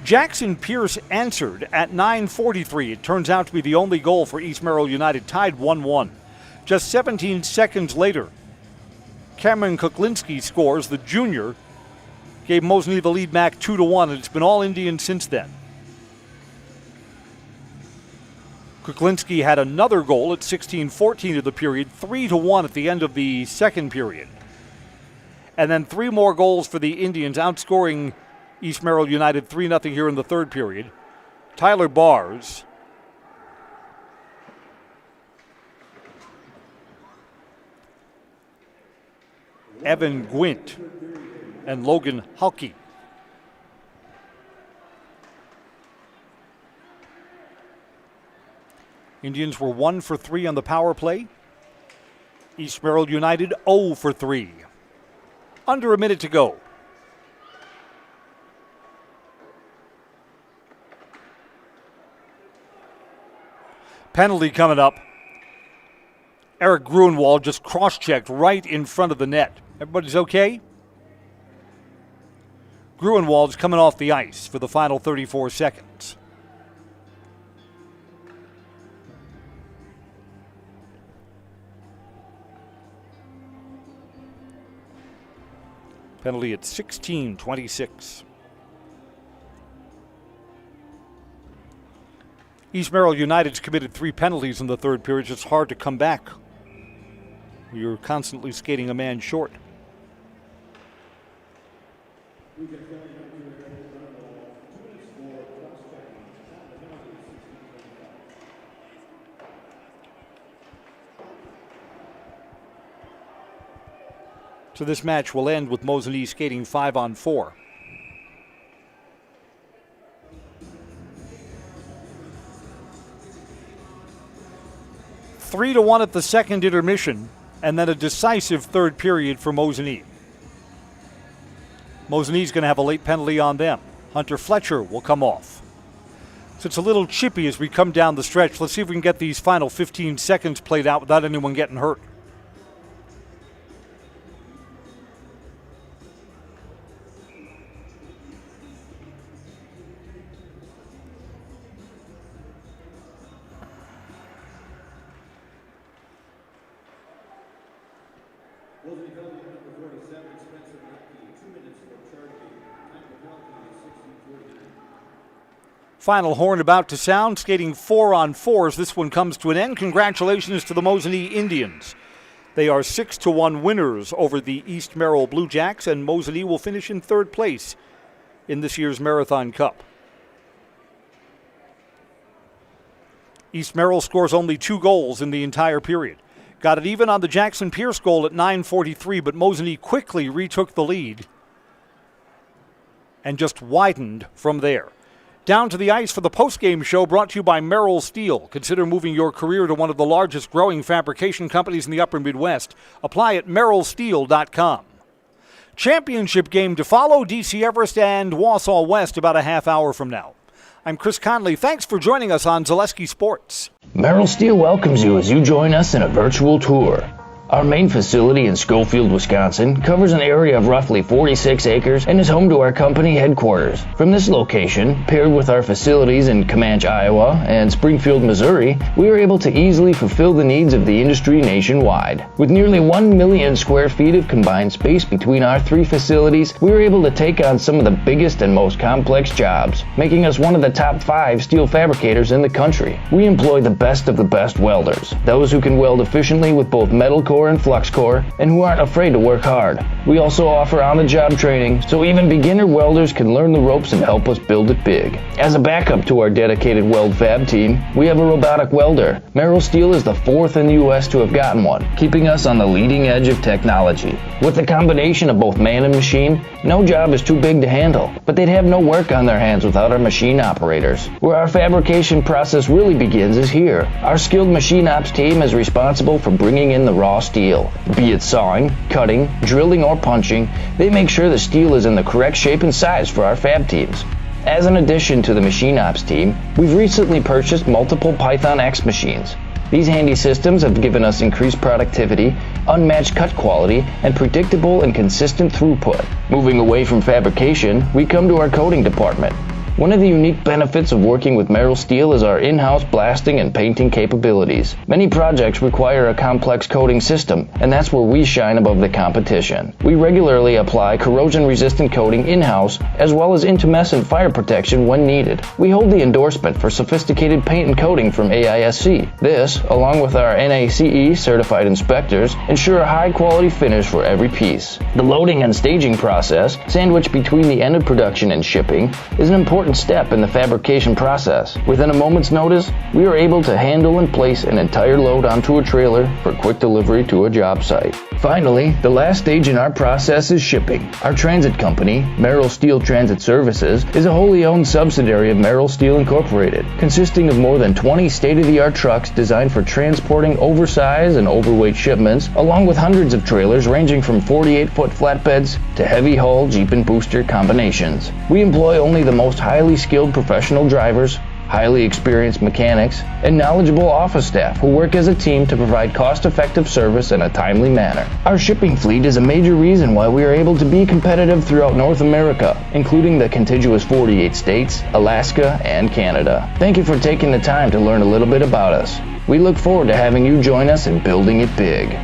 Jackson Pierce answered at 9:43. It turns out to be the only goal for East Merrill United, tied 1-1. Just 17 seconds later, Cameron Kuklinski scores. The junior gave Mosinee the lead back 2-1, and it's been all Indian since then. Kuklinski had another goal at 16:14 of the period, 3-1 at the end of the second period. And then 3 more goals for the Indians, outscoring East Merrill United 3-0 here in the third period. Tyler Bars, Evan Gwint, and Logan Halke. Indians were 1 for 3 on the power play. East Merrill United 0 for 3. Under a minute to go. Penalty coming up. Eric Gruenwald just cross-checked right in front of the net. Everybody's okay? Gruenwald's coming off the ice for the final 34 seconds. Penalty at 16:26. East Merrill United's committed 3 penalties in the third period. It's hard to come back. You're constantly skating a man short. So this match will end with Mosinee skating 5-on-4. Three to 1 at the second intermission, and then a decisive third period for Mosinee. Mosinee's going to have a late penalty on them. Hunter Fletcher will come off. So it's a little chippy as we come down the stretch. Let's see if we can get these final 15 seconds played out without anyone getting hurt. Final horn about to sound, skating 4-on-4 as this one comes to an end. Congratulations to the Mosinee Indians. They are 6-1 winners over the East Merrill Blue Jacks, and Mosinee will finish in third place in this year's Marathon Cup. East Merrill scores only 2 goals in the entire period. Got it even on the Jackson Pierce goal at 9:43, but Mosinee quickly retook the lead and just widened from there. Down to the ice for the postgame show brought to you by Merrill Steel. Consider moving your career to one of the largest growing fabrication companies in the upper Midwest. Apply at merrillsteel.com. Championship game to follow, DC Everest and Wausau West about a half hour from now. I'm Chris Conley. Thanks for joining us on Zaleski Sports. Merrill Steel welcomes you as you join us in a virtual tour. Our main facility in Schofield, Wisconsin covers an area of roughly 46 acres and is home to our company headquarters. From this location, paired with our facilities in Comanche, Iowa and Springfield, Missouri, we are able to easily fulfill the needs of the industry nationwide. With nearly 1 million square feet of combined space between our 3 facilities, we are able to take on some of the biggest and most complex jobs, making us one of the top 5 steel fabricators in the country. We employ the best of the best welders, those who can weld efficiently with both metal core and flux core, and who aren't afraid to work hard. We also offer on-the-job training, so even beginner welders can learn the ropes and help us build it big. As a backup to our dedicated weld fab team, we have a robotic welder. Merrill Steel is the 4th in the U.S. to have gotten one, keeping us on the leading edge of technology. With the combination of both man and machine, no job is too big to handle, but they'd have no work on their hands without our machine operators. Where our fabrication process really begins is here. Our skilled machine ops team is responsible for bringing in the raw steel. Be it sawing, cutting, drilling, or punching, they make sure the steel is in the correct shape and size for our fab teams. As an addition to the machine ops team, we've recently purchased multiple Python X machines. These handy systems have given us increased productivity, unmatched cut quality, and predictable and consistent throughput. Moving away from fabrication, we come to our coating department. One of the unique benefits of working with Merrill Steel is our in-house blasting and painting capabilities. Many projects require a complex coating system, and that's where we shine above the competition. We regularly apply corrosion-resistant coating in-house, as well as intumescent fire protection when needed. We hold the endorsement for sophisticated paint and coating from AISC. This, along with our NACE certified inspectors, ensure a high-quality finish for every piece. The loading and staging process, sandwiched between the end of production and shipping, is an important step in the fabrication process. Within a moment's notice, we are able to handle and place an entire load onto a trailer for quick delivery to a job site. Finally, the last stage in our process is shipping. Our transit company, Merrill Steel Transit Services, is a wholly owned subsidiary of Merrill Steel Incorporated, consisting of more than 20 state-of-the-art trucks designed for transporting oversized and overweight shipments, along with hundreds of trailers ranging from 48-foot flatbeds to heavy-haul Jeep and booster combinations. We employ only the most highly skilled professional drivers, highly experienced mechanics, and knowledgeable office staff who work as a team to provide cost-effective service in a timely manner. Our shipping fleet is a major reason why we are able to be competitive throughout North America, including the contiguous 48 states, Alaska, and Canada. Thank you for taking the time to learn a little bit about us. We look forward to having you join us in building it big.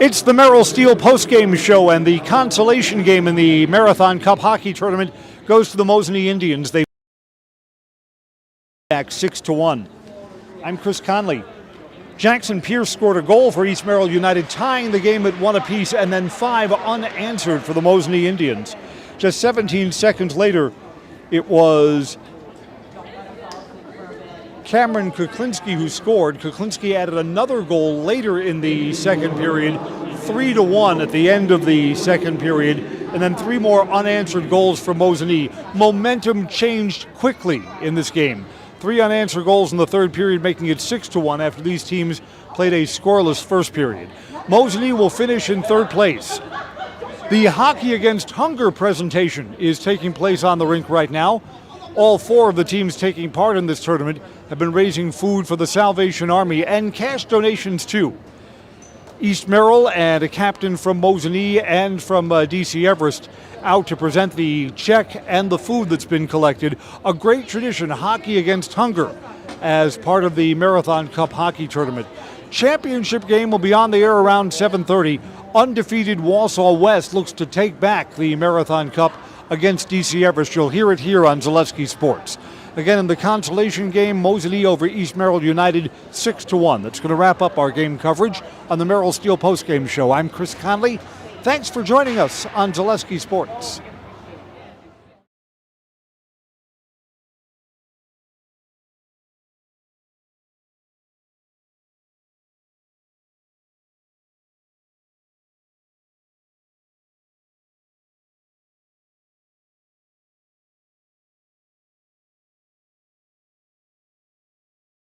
It's the Merrill Steel postgame show, and the consolation game in the Marathon Cup hockey tournament goes to the Mosinee Indians. They back 6-1. I'm Chris Conley. Jackson Pierce scored a goal for East Merrill United, tying the game at 1 apiece, and then 5 unanswered for the Mosinee Indians. Just 17 seconds later, it was Cameron Kuklinski who scored. Kuklinski added another goal later in the second period, 3-1 at the end of the second period, and then 3 more unanswered goals for Mosinee. Momentum changed quickly in this game. 3 unanswered goals in the third period, making it 6-1 after these teams played a scoreless first period. Mosinee will finish in third place. The Hockey Against Hunger presentation is taking place on the rink right now. All 4 of the teams taking part in this tournament have been raising food for the Salvation Army and cash donations too. East Merrill and a captain from Mosinee and from DC Everest out to present the check and the food that's been collected. A great tradition, Hockey Against Hunger, as part of the Marathon Cup hockey tournament. Championship game will be on the air around 7:30. Undefeated Wausau West looks to take back the Marathon Cup against DC Everest. You'll hear it here on Zaleski Sports. Again, in the consolation game, Mosinee over East Merrill United 6-1. That's going to wrap up our game coverage on the Merrill Steel postgame show. I'm Chris Conley. Thanks for joining us on Zaleski Sports.